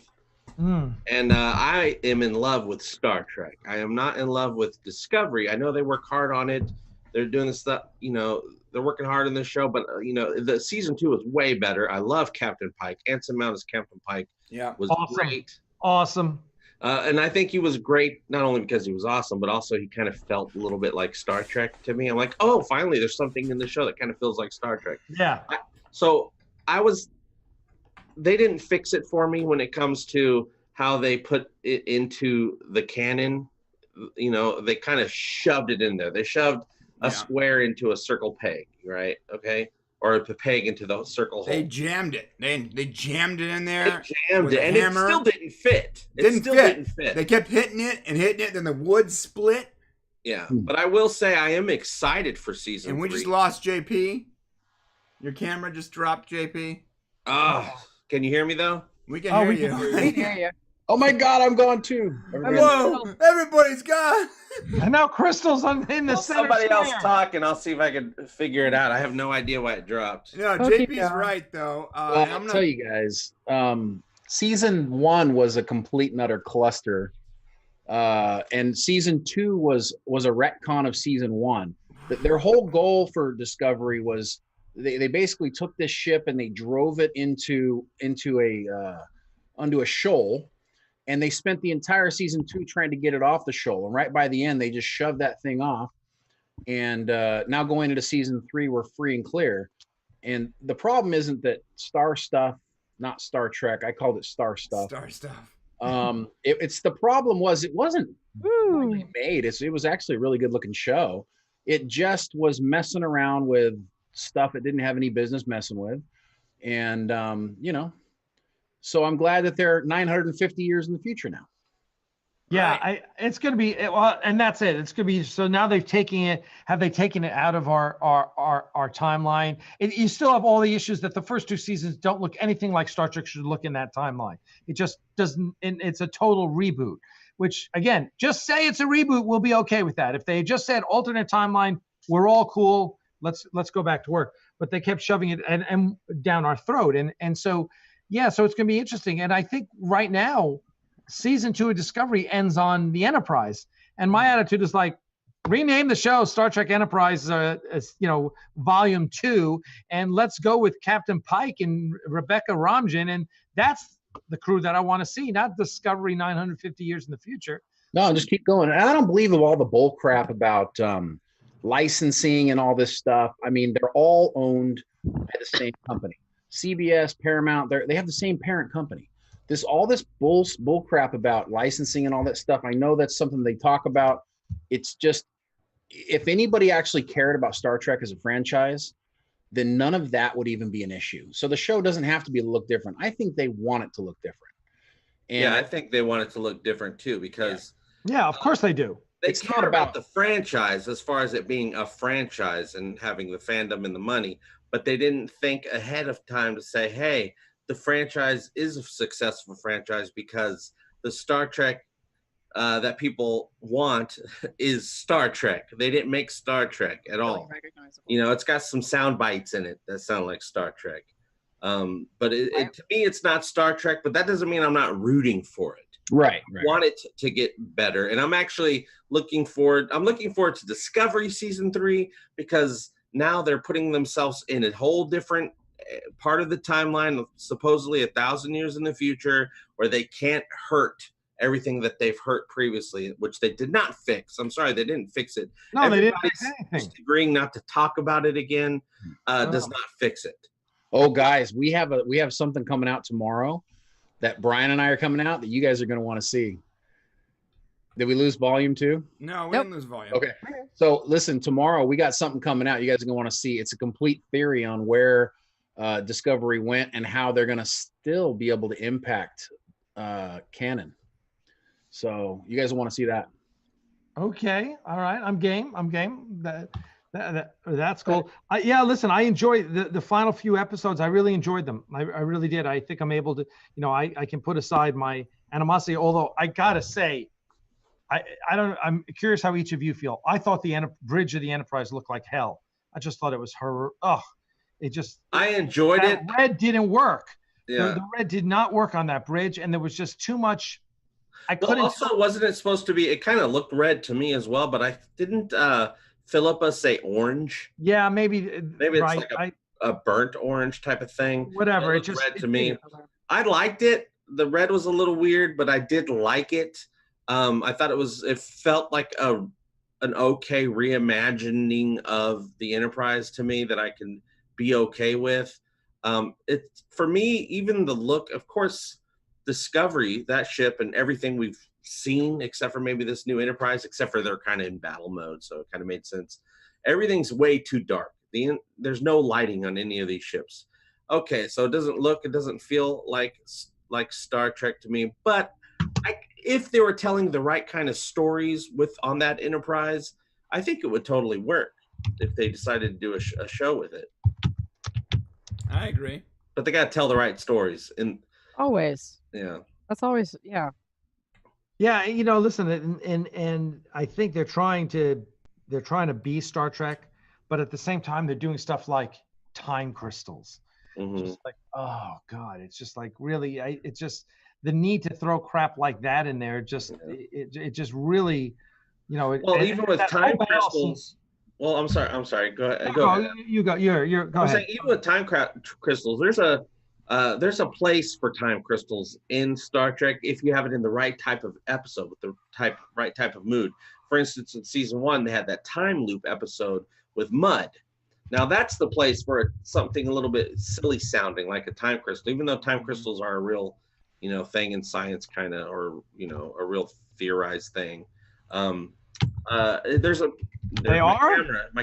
And I am in love with Star Trek. I am not in love with Discovery. I know they work hard on it. They're doing this stuff, you know, they're working hard on this show, but you know, the season 2 is way better. I love Captain Pike. Anson Mount as Captain Pike was great. Awesome. And I think he was great, not only because he was awesome, but also he kind of felt a little bit like Star Trek to me. I'm like, oh, finally, there's something in the show that kind of feels like Star Trek. Yeah. They didn't fix it for me when it comes to how they put it into the canon. You know, they kind of shoved it in there. They shoved a square into a circle peg, right? Okay. Or a peg into the circle hole. They jammed it. They jammed it in there. They jammed it, and it still didn't fit. Didn't fit. They kept hitting it, then the wood split. Yeah, but I will say I am excited for season 3. And we just lost JP. Your camera just dropped, JP. Can you hear me though? We can hear you. We can hear you. Oh my God, I'm gone too. Whoa! Everybody's gone. And now Crysstal's in the center. Somebody else talk, and I'll see if I can figure it out. I have no idea why it dropped. No, JP's right though. I'll tell you guys. Season 1 was a complete and utter cluster, and season 2 was a retcon of season 1. Their whole goal for Discovery was they basically took this ship and they drove it onto a shoal. And they spent the entire season 2 trying to get it off the shoal. And right by the end, they just shoved that thing off. And now going into season 3, we're free and clear. And the problem isn't that Star Stuff, not Star Trek. I called it Star Stuff. Star Stuff. It's the problem was it wasn't really made. It was actually a really good looking show. It just was messing around with stuff it didn't have any business messing with. And, you know. So I'm glad that they're 950 years in the future now. Yeah, Right. it's going to be well, and that's it. It's going to be so now they've taken it. Have they taken it out of our timeline? You still have all the issues that the first two seasons don't look anything like Star Trek should look in that timeline. It just doesn't. And it's a total reboot. Which again, just say it's a reboot. We'll be okay with that. If they just said alternate timeline, we're all cool. Let's go back to work. But they kept shoving it and down our throat, and so yeah, so it's going to be interesting. And I think right now, season 2 of Discovery ends on the Enterprise, and my attitude is like, rename the show Star Trek Enterprise, Volume 2, and let's go with Captain Pike and Rebecca Romijn, and that's the crew that I want to see, not Discovery 950 years in the future. No, just keep going. And I don't believe of all the bull crap about licensing and all this stuff. I mean, they're all owned by the same company. CBS, Paramount, they have the same parent company. All this bull crap about licensing and all that stuff, I know that's something they talk about. It's just, if anybody actually cared about Star Trek as a franchise, then none of that would even be an issue. So the show doesn't have to look different. I think they want it to look different. And yeah, I think they want it to look different too, because yeah, of course they do. They It's care not about about the franchise as far as it being a franchise and having the fandom and the money, but they didn't think ahead of time to say, hey, the franchise is a successful franchise because the Star Trek that people want is Star Trek. They didn't make Star Trek at all. You know, it's got some sound bites in it that sound like Star Trek. But to me, it's not Star Trek, but that doesn't mean I'm not rooting for it. right. I want it to get better. And I'm actually looking forward to Discovery Season 3, because now they're putting themselves in a whole different part of the timeline, supposedly 1,000 years in the future, where they can't hurt everything that they've hurt previously, which they did not fix. I'm sorry, they didn't fix it. No, they didn't fix anything. Agreeing not to talk about it again does not fix it. Oh, guys, we have something coming out tomorrow that Brian and I are coming out that you guys are going to want to see. Did we lose volume 2? No, we didn't lose volume. Okay. So listen, tomorrow we got something coming out you guys are going to want to see. It's a complete theory on where Discovery went and how they're going to still be able to impact canon. So you guys want to see that. Okay. All right. I'm game. That's cool. Yeah, listen, I enjoyed the final few episodes. I really enjoyed them. I really did. I think I'm able to, I can put aside my animosity, although I got to say, I'm curious how each of you feel. I thought the bridge of the Enterprise looked like hell. I just thought it was her. I enjoyed it. Red didn't work. Yeah. The red did not work on that bridge, and there was just too much. Wasn't it supposed to be? It kind of looked red to me as well, but I didn't. Philippa say orange. Yeah, maybe it's right. Like a burnt orange type of thing. Whatever. It just red to me. I liked it. The red was a little weird, but I did like it. I thought it felt like an okay reimagining of the Enterprise to me that I can be okay with. For me, even the look, of course, Discovery, that ship and everything we've seen, except for maybe this new Enterprise, except for they're kind of in battle mode, so it kind of made sense. Everything's way too dark. There's no lighting on any of these ships. Okay, so it doesn't feel like Star Trek to me, but if they were telling the right kind of stories on that Enterprise, I think it would totally work if they decided to do a show with it. I agree. But they got to tell the right stories. Always. Yeah. That's always, yeah. Yeah, listen, and I think they're trying to be Star Trek, but at the same time they're doing stuff like time crystals. Mm-hmm. Just like, oh God, it's just like really, it's just the need to throw crap like that in there. Just it just really, Well, even with time crystals. Well, I'm sorry. Go ahead. Go ahead. You go. You're. Go ahead. Saying, even with time crystals, there's a place for time crystals in Star Trek if you have it in the right type of episode with the right type of mood. For instance, in season 1, they had that time loop episode with Mud. Now that's the place for something a little bit silly sounding like a time crystal, even though time crystals are a real, thing in science kind of, or a real theorized thing. My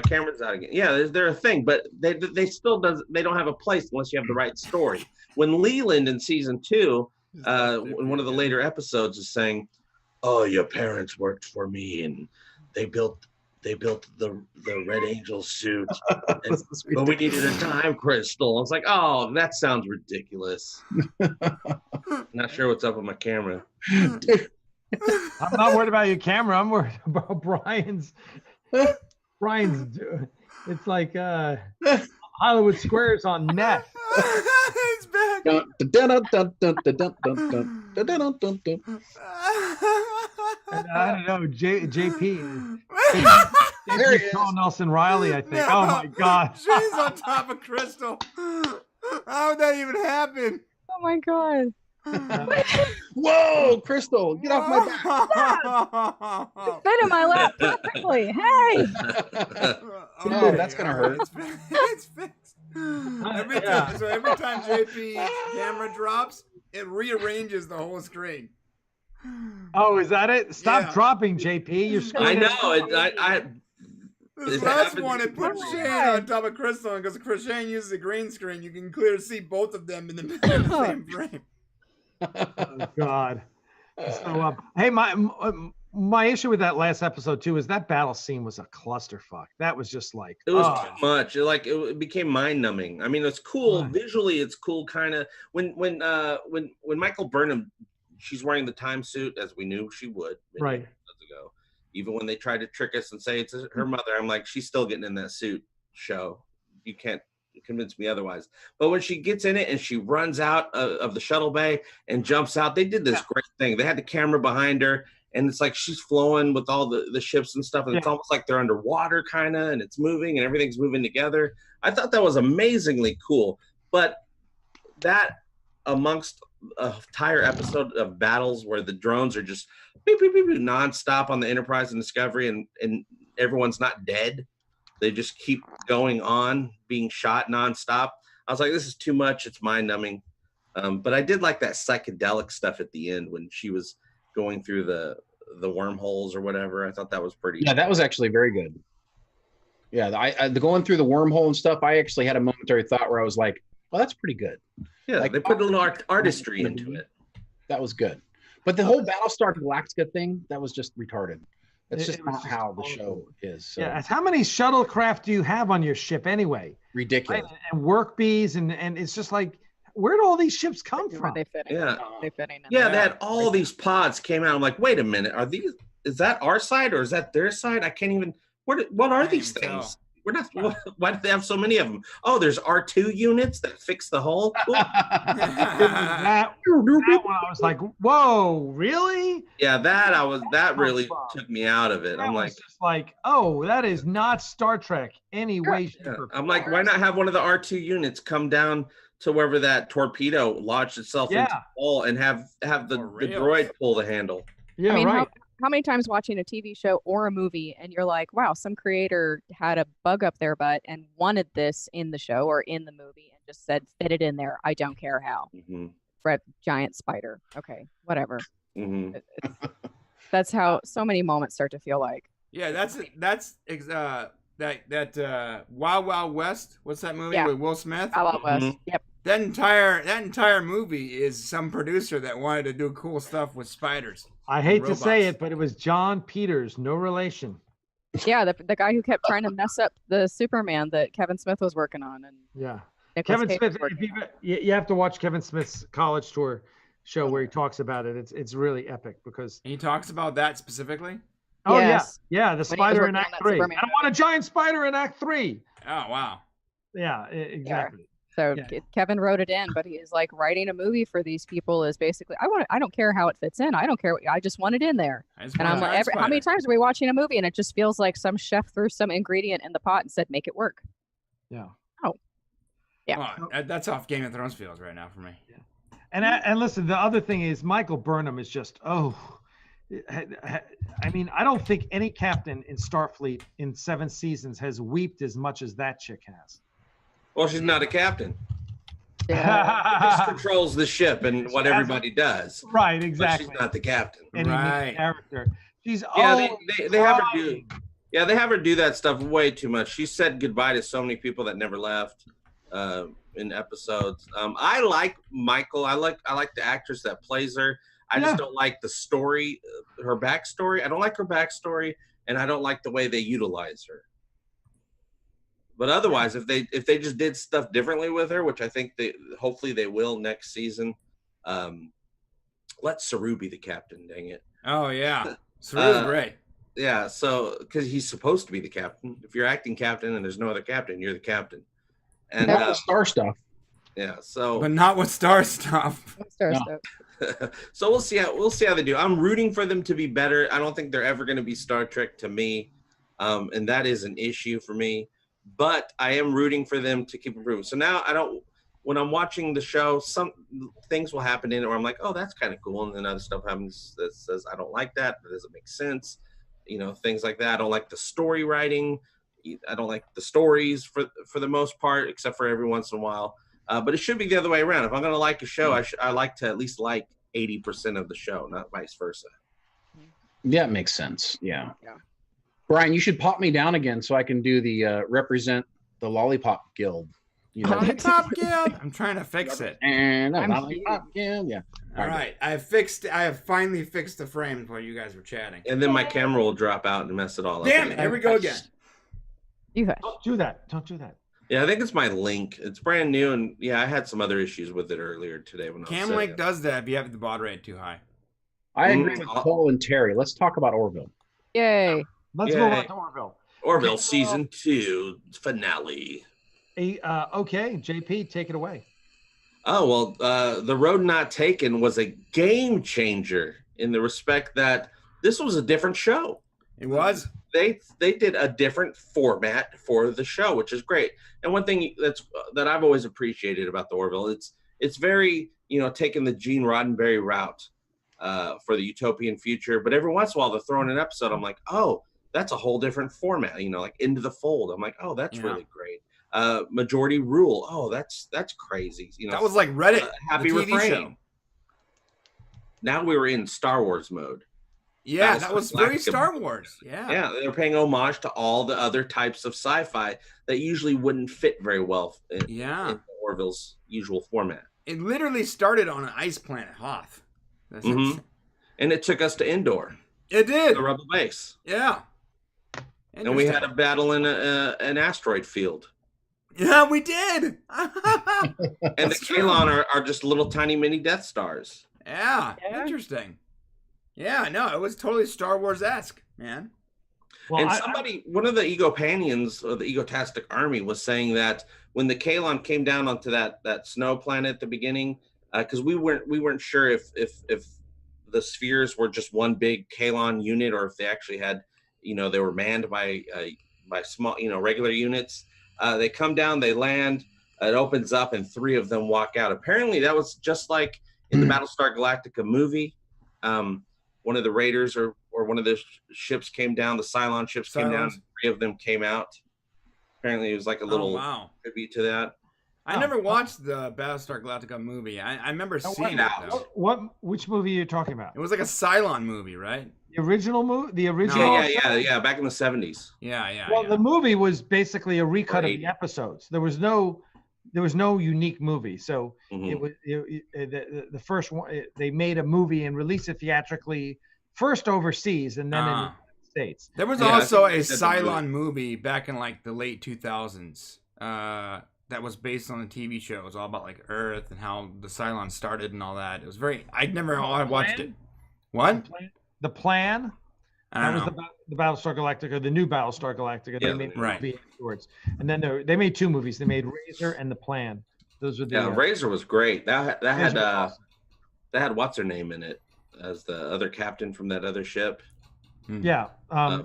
camera's out again. Yeah, they're a thing, but they don't have a place unless you have the right story. When Leland in season 2, in one of the later episodes is saying, oh, your parents worked for me and they built the Red Angel suit, but we needed a time crystal. I was like, oh, that sounds ridiculous. Not sure what's up with my camera. I'm not worried about your camera. I'm worried about Brian's. It's like Hollywood Squares on meth. It's back. And I don't know, JP. There he is. Carl Nelson Riley, I think. Oh my God. She's on top of Crysstal. How would that even happen? Oh my god. Whoa, Crysstal, get off my back. Fit in my lap perfectly. Hey. Oh, that's gonna hurt. It's fixed. Every time JP camera drops, it rearranges the whole screen. Oh, is that it? Stop Yeah. dropping, JP. You're I screwing know. This It last happens. one, it put Shane on top of Crysstal, and because Shane uses a green screen, you can clearly see both of them in the same frame. Oh God. So, hey, my issue with that last episode too is that battle scene was a clusterfuck. That was just like It was too much. It became mind numbing. I mean, it's cool Right. visually. It's cool, kind of when Michael Burnham, she's wearing the time suit as we knew she would many Right. episodes ago. Even when they tried to trick us and say it's her mother, I'm like, she's still getting in that suit. Show, you can't convince me otherwise. But when she gets in it and she runs out of the shuttle bay and jumps out, they did this great thing. They had the camera behind her, and it's like she's flowing with all the ships and stuff, and it's almost like they're underwater kind of, and it's moving and everything's moving together. I thought that was amazingly cool. But that amongst an entire episode of battles where the drones are just beep, beep, beep, beep, nonstop on the Enterprise and Discovery, and everyone's not dead. They just keep going on, being shot nonstop. I was like, this is too much. It's mind-numbing. But I did like that psychedelic stuff at the end when she was going through the wormholes or whatever. I thought that was pretty. Yeah, that was actually very good. Yeah, the going through the wormhole and stuff, I actually had a momentary thought where I was like, well, that's pretty good. Yeah, like, they put a little artistry into it. That was good. But the whole Battlestar Galactica thing, that was just retarded. That's just It was not just how the awful. show is. So Yeah. How many shuttlecraft do you have on your ship anyway? ridiculous. Right? And work bees, and it's just like, where do all these ships come Where from? they fitting? Yeah. They fitting in Yeah, there. they had all these pods came out. I'm like, wait a minute, is that our side or is that their side? I can't even. What are these Can't even things? We're not. Why do they have so many of them? Oh, there's R2 units that fix the hull. Cool. that one, I was like, whoa, really? Yeah, that really took me out of it. That I'm was like, just like, oh, that is not Star Trek any way, shape, yeah. or I'm like, form. why not have one of the R2 units come down to wherever that torpedo lodged itself into the hull and have the droid pull the handle? Yeah, I mean, right. how many times watching a TV show or a movie and you're like, wow, some creator had a bug up their butt and wanted this in the show or in the movie and just said, fit it in there. I don't care how. Mm-hmm. Fred, giant spider. Okay, whatever. Mm-hmm. That's how so many moments start to feel like. Yeah, that Wild Wild West. What's that movie with Will Smith? Wild Wild West. Mhm. Yep. That entire movie is some producer that wanted to do cool stuff with spiders. I hate to say robots. it, but it was John Peters, no relation. Yeah, the guy who kept trying to mess up the Superman that Kevin Smith was working on, and Yeah. Nicolas Kevin Cage Smith, was working on. you have to watch Kevin Smith's college tour show where he talks about it. It's really epic because And he talks about that specifically. oh Yes. yeah, the was spider in working on Act that 3. I Superman want a giant spider in Act 3. Oh wow. Yeah, exactly. So Yeah. Kevin wrote it in, but he's like, writing a movie for these people is basically, I don't care how it fits in. I don't care. I just want it in there. And I'm like, how many times are we watching a movie and it just feels like some chef threw some ingredient in the pot and said, make it work. Yeah. Yeah. Oh, that's off Game of Thrones feels right now for me. And listen, the other thing is Michael Burnham is just I mean, I don't think any captain in Starfleet in 7 seasons has weeped as much as that chick has. Well, she's not a captain. She Yeah. just controls the ship and what everybody does. Right, But exactly. she's not the captain. Any main Right. character. She's Yeah, they have her do. crying. Yeah, they have her do that stuff way too much. She said goodbye to so many people that never left in episodes. I like Michael. I like the actress that plays her. I just don't like the story, her backstory. I don't like her backstory, and I don't like the way they utilize her. But otherwise, if they just did stuff differently with her, which I think hopefully they will next season, let Saru be the captain. Dang it! Oh yeah, Saru's great. Yeah, so because he's supposed to be the captain. If you're acting captain and there's no other captain, you're the captain. And star stuff. Yeah, so but not with star stuff. Star No. stuff. So we'll see how they do. I'm rooting for them to be better. I don't think they're ever going to be Star Trek to me, and that is an issue for me. But I am rooting for them to keep improving. So now when I'm watching the show, some things will happen in it where I'm like, oh, that's kind of cool, and then other stuff happens that says I don't like that. That doesn't make sense. Things like that. I don't like the story writing. I don't like the stories for the most part, except for every once in a while. But it should be the other way around. If I'm going to like a show, I like to at least like 80% of the show, not vice versa. Yeah, it makes sense. Yeah. Brian, you should pop me down again so I can do the represent the Lollipop Guild. Lollipop Guild. I'm trying to fix it. And Lollipop Guild. Yeah. All right. I have finally fixed the frames while you guys were chatting. And then my camera will drop out and mess it all up. Damn it! Here we go again. You guys. Don't do that. Don't do that. Yeah, I think it's my link. It's brand new, and I had some other issues with it earlier today when I was Cam setting Link it. does that if you have the baud rate too high. I agree with Cole and Terry. Let's talk about Orville. Yay. Let's Yay. move on to Orville. Orville season 2 finale. Okay, JP, take it away. Oh, well, The Road Not Taken was a game changer in the respect that this was a different show. It was. They did a different format for the show, which is great. And one thing that I've always appreciated about the Orville, it's very, taking the Gene Roddenberry route for the utopian future. But every once in a while, they're throwing an episode. I'm like, oh, that's a whole different format. Like Into the Fold. I'm like, oh, that's really great. Majority Rule. Oh, that's crazy. That was like Reddit. Happy the TV Refrain. show. Now we were in Star Wars mode. Yeah, that was very Star Wars. Yeah. Yeah, they were paying homage to all the other types of sci-fi that usually wouldn't fit very well in Orville's usual format. It literally started on an ice planet, Hoth. Mm-hmm. And it took us to Endor. It did. The Rebel base. Yeah. And we had a battle in an asteroid field. Yeah, we did. And the Kalon are just little tiny mini Death Stars. Yeah. Interesting. Yeah, no, it was totally Star Wars-esque, man. Well, and one of the Egopanians, or the Egotastic Army, was saying that when the Kalon came down onto that snow planet at the beginning, because we weren't sure if the spheres were just one big Kalon unit or if they actually had, they were manned by small, regular units. They come down, they land, it opens up, and 3 of them walk out. Apparently, that was just like in the Battlestar Galactica movie. One of the Raiders or one of the ships came down, the Cylon ships came down, and 3 of them came out. Apparently, it was like a little tribute to that. I never watched the Battlestar Galactica movie. I remember seeing it, though. Which movie are you talking about? It was like a Cylon movie, right? The original movie? The original? Yeah, back in the 70s. Yeah. Well, the movie was basically a recut of the episodes. There was no unique movie. So it was the first one. They made a movie and released it theatrically first overseas and then in the United States. There was also a Cylon movie back in like the late 2000s that was based on a TV show. It was all about like Earth and how the Cylon started and all that. It was I watched it. What? The Plan. That was the Battlestar Galactica, the new Battlestar Galactica. They made a movie afterwards. And then they made 2 movies. They made Razor and The Plan. Those were the Razor was great. That had what's her name in it as the other captain from that other ship. Yeah,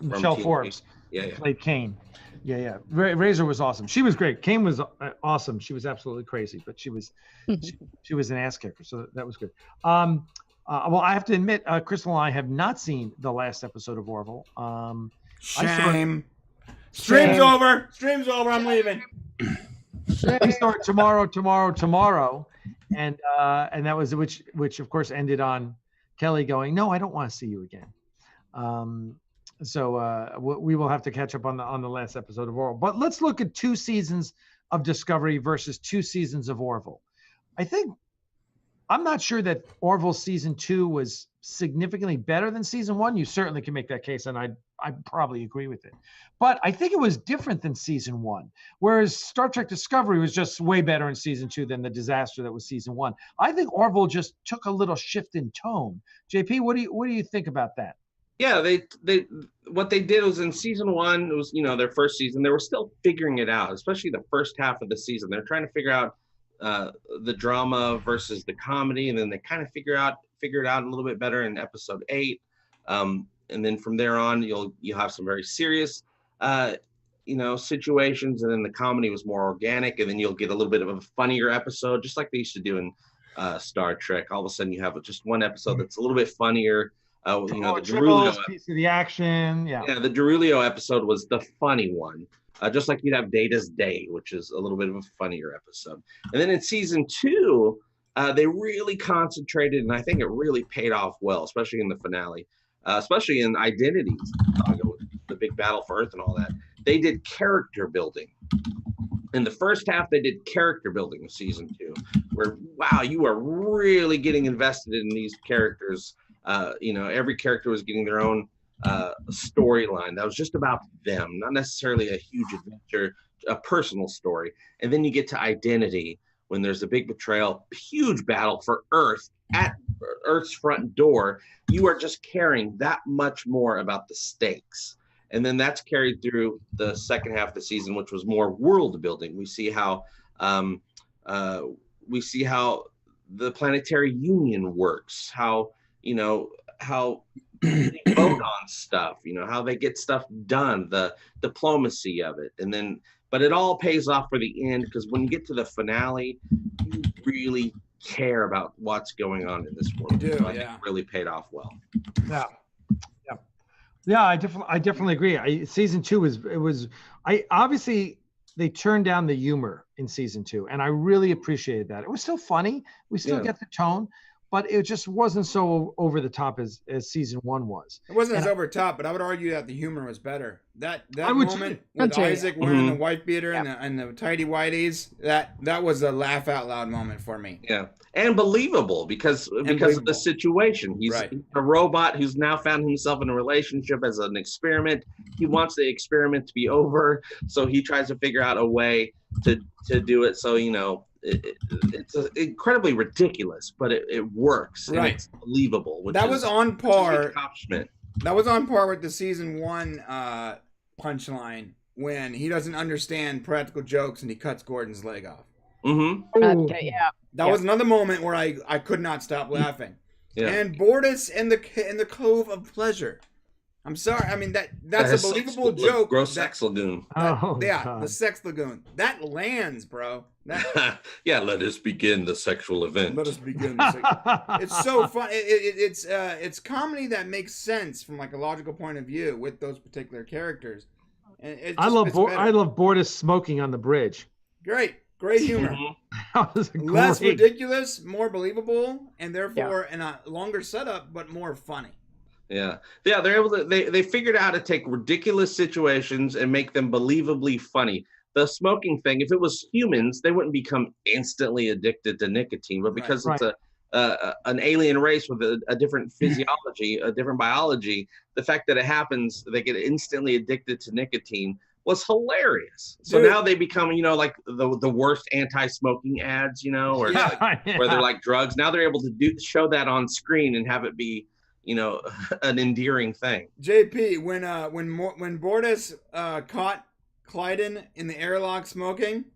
Michelle Forbes. Yeah. Played Kane. Yeah. Razor was awesome. She was great. Kane was awesome. She was absolutely crazy, but she was an ass kicker. So that was good. Well, I have to admit, Crysstal and I have not seen the last episode of Orville. Shame. Stream's over. I'm leaving. We start tomorrow, and that was which of course ended on Kelly going, "No, I don't want to see you again." So we will have to catch up on the last episode of Orville. But let's look at 2 seasons of Discovery versus 2 seasons of Orville. I think I'm not sure that Orville season 2 was significantly better than season 1. You certainly can make that case, and I probably agree with it. But I think it was different than season 1. Whereas Star Trek Discovery was just way better in season 2 than the disaster that was season 1. I think Orville just took a little shift in tone. JP, what do you think about that? Yeah, they what they did was in season 1, it was, you know, their first season. They were still figuring it out, especially the first half of the season. They're trying to figure out the drama versus the comedy, and then they kind of figure it out a little bit better in episode 8, and then from there on you'll have some very serious situations, and then the comedy was more organic, and then you'll get a little bit of a funnier episode, just like they used to do in Star Trek. All of a sudden you have just one episode that's a little bit funnier. The Derulio piece of the action, the Derulio episode was the funny one. Just like you'd have Data's Day, which is a little bit of a funnier episode. And then in season 2, they really concentrated, and I think it really paid off well, especially in the finale, especially in Identity, the big battle for Earth and all that. They did character building. In the first half, they did character building in season 2, where, wow, you are really getting invested in these characters. Every character was getting their own storyline that was just about them, not necessarily a huge adventure, a personal story. And then you get to Identity, when there's a big betrayal, huge battle for Earth at Earth's front door. You are just caring that much more about the stakes. And then that's carried through the second half of the season, which was more world building. We see how the planetary union works, how they vote on stuff, how they get stuff done, the diplomacy of it. And then, but it all pays off for the end, because when you get to the finale, you really care about what's going on in this world. You do, so I think it really paid off well. Yeah, I definitely agree. Season 2 obviously they turned down the humor in season 2, and I really appreciated that. It was still funny. We still get the tone, but it just wasn't so over the top as season 1 was. It wasn't as over top, but I would argue that the humor was better. That moment with Isaac wearing the white beater and the tidy whities, that was a laugh out loud moment for me. Yeah, and believable because of the situation. He's a robot who's now found himself in a relationship as an experiment. He wants the experiment to be over, so he tries to figure out a way to do it. So it's incredibly ridiculous, but it works. Right. And it's believable. That was on par. That was on par with the season 1 punchline when he doesn't understand practical jokes and he cuts Gordon's leg off. Mm-hmm. That was another moment where I could not stop laughing. Yeah. And Bortus and the Cove of Pleasure. I'm sorry. I mean that's a believable joke. Gross sex lagoon. The sex lagoon. That lands, bro. Yeah, let us begin the sexual event. Let us begin. It's so fun. It's comedy that makes sense from like a logical point of view with those particular characters. And I love Bortus smoking on the bridge. Great humor. Less ridiculous, more believable, and therefore in a longer setup, but more funny. Yeah, they're able to. They figured out how to take ridiculous situations and make them believably funny. The smoking thing, if it was humans, they wouldn't become instantly addicted to nicotine, but because it's an alien race with a different physiology, a different biology, the fact that it happens, they get instantly addicted to nicotine was hilarious. So now they become, like the worst anti-smoking ads, or where they're like drugs. Now they're able to show that on screen and have it be, an endearing thing. JP, when Bortus caught Clyden in the airlock smoking,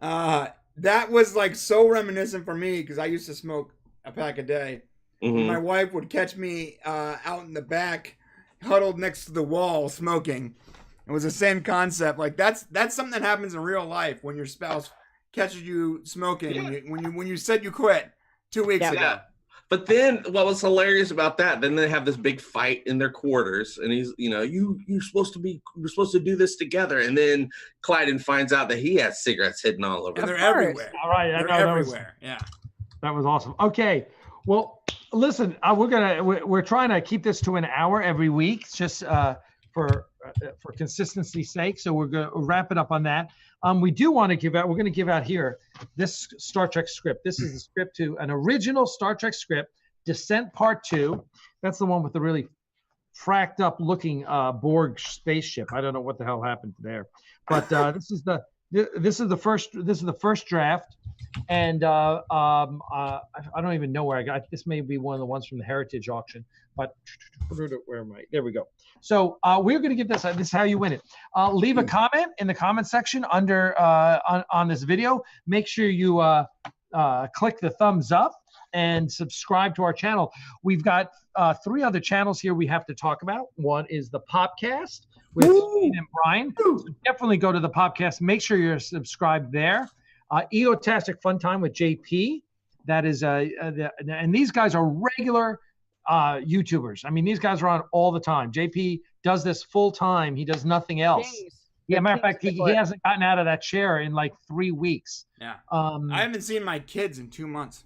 that was like so reminiscent for me because I used to smoke a pack a day. Mm-hmm. My wife would catch me out in the back, huddled next to the wall smoking. It was the same concept. Like that's something that happens in real life when your spouse catches you smoking when you said you quit 2 weeks ago. Yeah. But then what was hilarious about that, then they have this big fight in their quarters and he's, we're supposed to do this together. And then Clyden finds out that he has cigarettes hidden all over. And they're everywhere. All right. They're everywhere. That was awesome. Okay. Well, listen, we're trying to keep this to an hour every week just for for consistency's sake. So we're going to wrap it up on that. We do want to give out. We're going to give out here this Star Trek script. This is the script to an original Star Trek script, Descent Part 2. That's the one with the really fracked up looking Borg spaceship. I don't know what the hell happened there, but this is the first draft, and I don't even know where I got this. May be one of the ones from the Heritage auction, but where am I? There we go. So we're going to give this. This is how you win it. Leave a comment in the comment section under on this video. Make sure you click the thumbs up and subscribe to our channel. We've got 3 other channels here we have to talk about. One is the Popcast with Shane and Brian. So definitely go to the Popcast. Make sure you're subscribed there. Egotastic Fun Time with JP. That is, and these guys are regular YouTubers. I mean, these guys are on all the time. JP does this full time. He does nothing else. Yeah, matter of fact, he hasn't gotten out of that chair in like 3 weeks. Yeah. I haven't seen my kids in 2 months.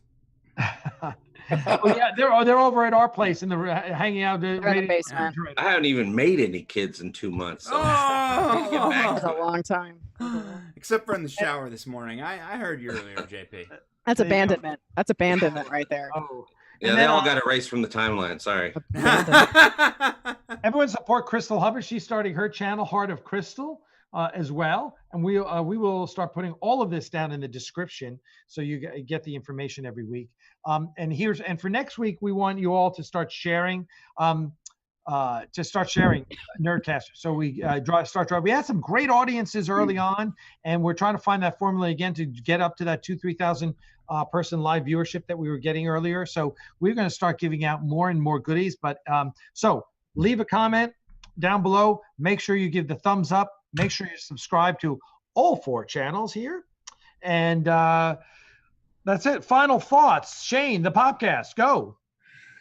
Oh yeah, they're over at our place in the hanging out in the basement. I haven't even made any kids in 2 months. So That's a long time. Except for in the shower this morning. I heard you earlier, JP. That's abandonment. That's abandonment right there. Oh. Yeah, they all got erased from the timeline. Sorry. Everyone support Crysstal Hubbard. She's starting her channel, Heart of Crysstal, as well. And we will start putting all of this down in the description so you get the information every week. And for next week, we want you all to start sharing. Nerdcasters. So we start drawing. We had some great audiences early on, and we're trying to find that formula again to get up to that 2,000-3,000 person live viewership that we were getting earlier. So we're going to start giving out more and more goodies. But so leave a comment down below. Make sure you give the thumbs up. Make sure you subscribe to all 4 channels here. And that's it. Final thoughts. Shane, the podcast, go.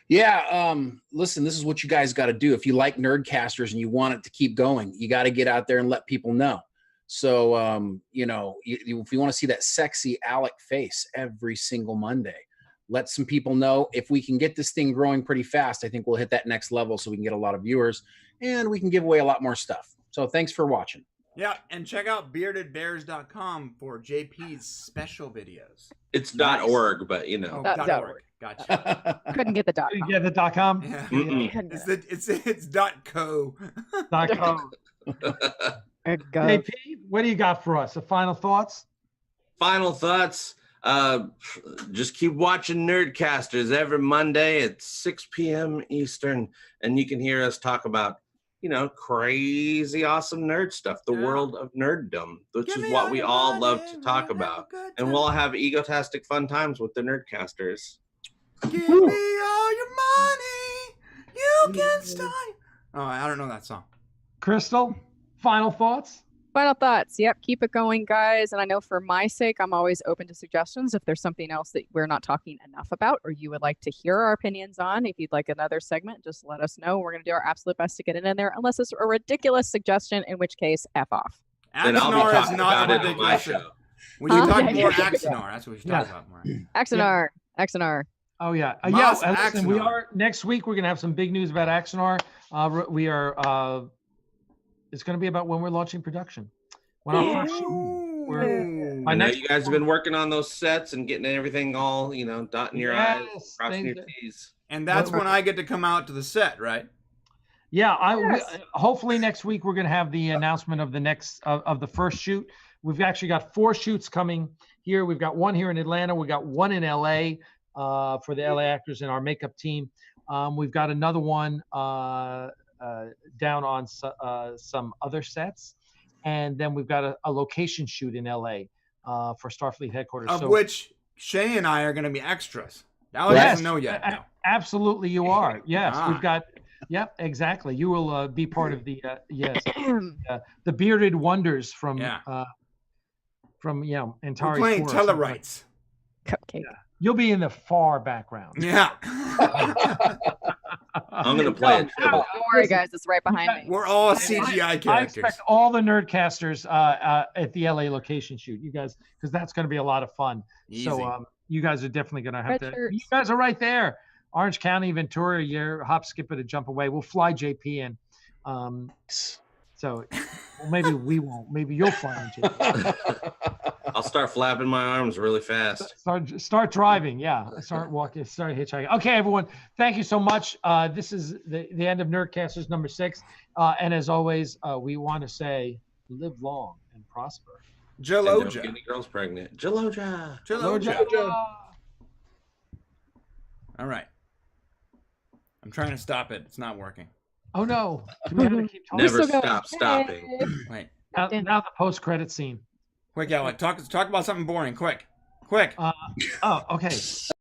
Yeah, listen, this is what you guys got to do. If you like Nerdcasters and you want it to keep going, you got to get out there and let people know. So, if you want to see that sexy Alec face every single Monday, let some people know. If we can get this thing growing pretty fast, I think we'll hit that next level so we can get a lot of viewers and we can give away a lot more stuff. So thanks for watching. Yeah, and check out beardedbears.com for JP's special videos. It's .org, but .org. Gotcha. Couldn't get the .com. You get the .com? Yeah. It's .co. .co. JP, what do you got for us? The final thoughts? Final thoughts. Just keep watching Nerdcasters every Monday at 6 p.m. Eastern, and you can hear us talk about crazy awesome nerd stuff, the world of nerddom, which is what we all love to talk about. And we'll have egotastic fun times with the Nerdcasters. Give me all your money. You can start. Oh, I don't know that song. Crysstal, final thoughts? Final thoughts. Yep. Keep it going, guys. And I know for my sake, I'm always open to suggestions. If there's something else that we're not talking enough about or you would like to hear our opinions on, if you'd like another segment, just let us know. We're going to do our absolute best to get it in there, unless it's a ridiculous suggestion, in which case, F off. Axanar is not ridiculous. We should talk more Axanar. That's what we should talk about more. Axanar. Axanar. Oh, yeah. Listen, next week, we're going to have some big news about Axanar. It's going to be about when we're launching production. When our first I know you guys have been working on those sets and getting everything all, dotting your I's, crossing your T's. And that's when I get to come out to the set, right? Yeah. Hopefully next week we're going to have the announcement of the first shoot. We've actually got 4 shoots coming here. We've got one here in Atlanta. We got one in LA for the LA actors and our makeup team. We've got another one down on some other sets, and then we've got a location shoot in LA for Starfleet headquarters. Of which Shay and I are going to be extras. Alex doesn't know yet. No. Absolutely, you are. Yes, we've got. Yep, exactly. You will be part of the the bearded wonders from Antari. We're playing Tellarites. Cupcake. Yeah. You'll be in the far background. Yeah. I'm going to play it. Don't worry, guys. It's right behind me. We're all CGI characters. I expect all the Nerdcasters at the LA location shoot. You guys, because that's going to be a lot of fun. Easy. So you guys are definitely going to have to. You guys are right there. Orange County, Ventura, you're hop, skip it, a jump away. We'll fly JP in. So, well, maybe we won't. Maybe you'll fly into it. I'll start flapping my arms really fast. Start driving. Yeah. Start walking. Start hitchhiking. Okay, everyone. Thank you so much. This is the end of Nerdcasters number 6. And as always, we want to say, live long and prosper. And don't Jaloja. get any girls pregnant. Jaloja. Jaloja. All right. I'm trying to stop it. It's not working. Oh no! Do we have to keep talking? Never still going. stop stopping. Wait. Now the post-credit scene. Quick, Alec. Talk about something boring. Quick. Oh, okay.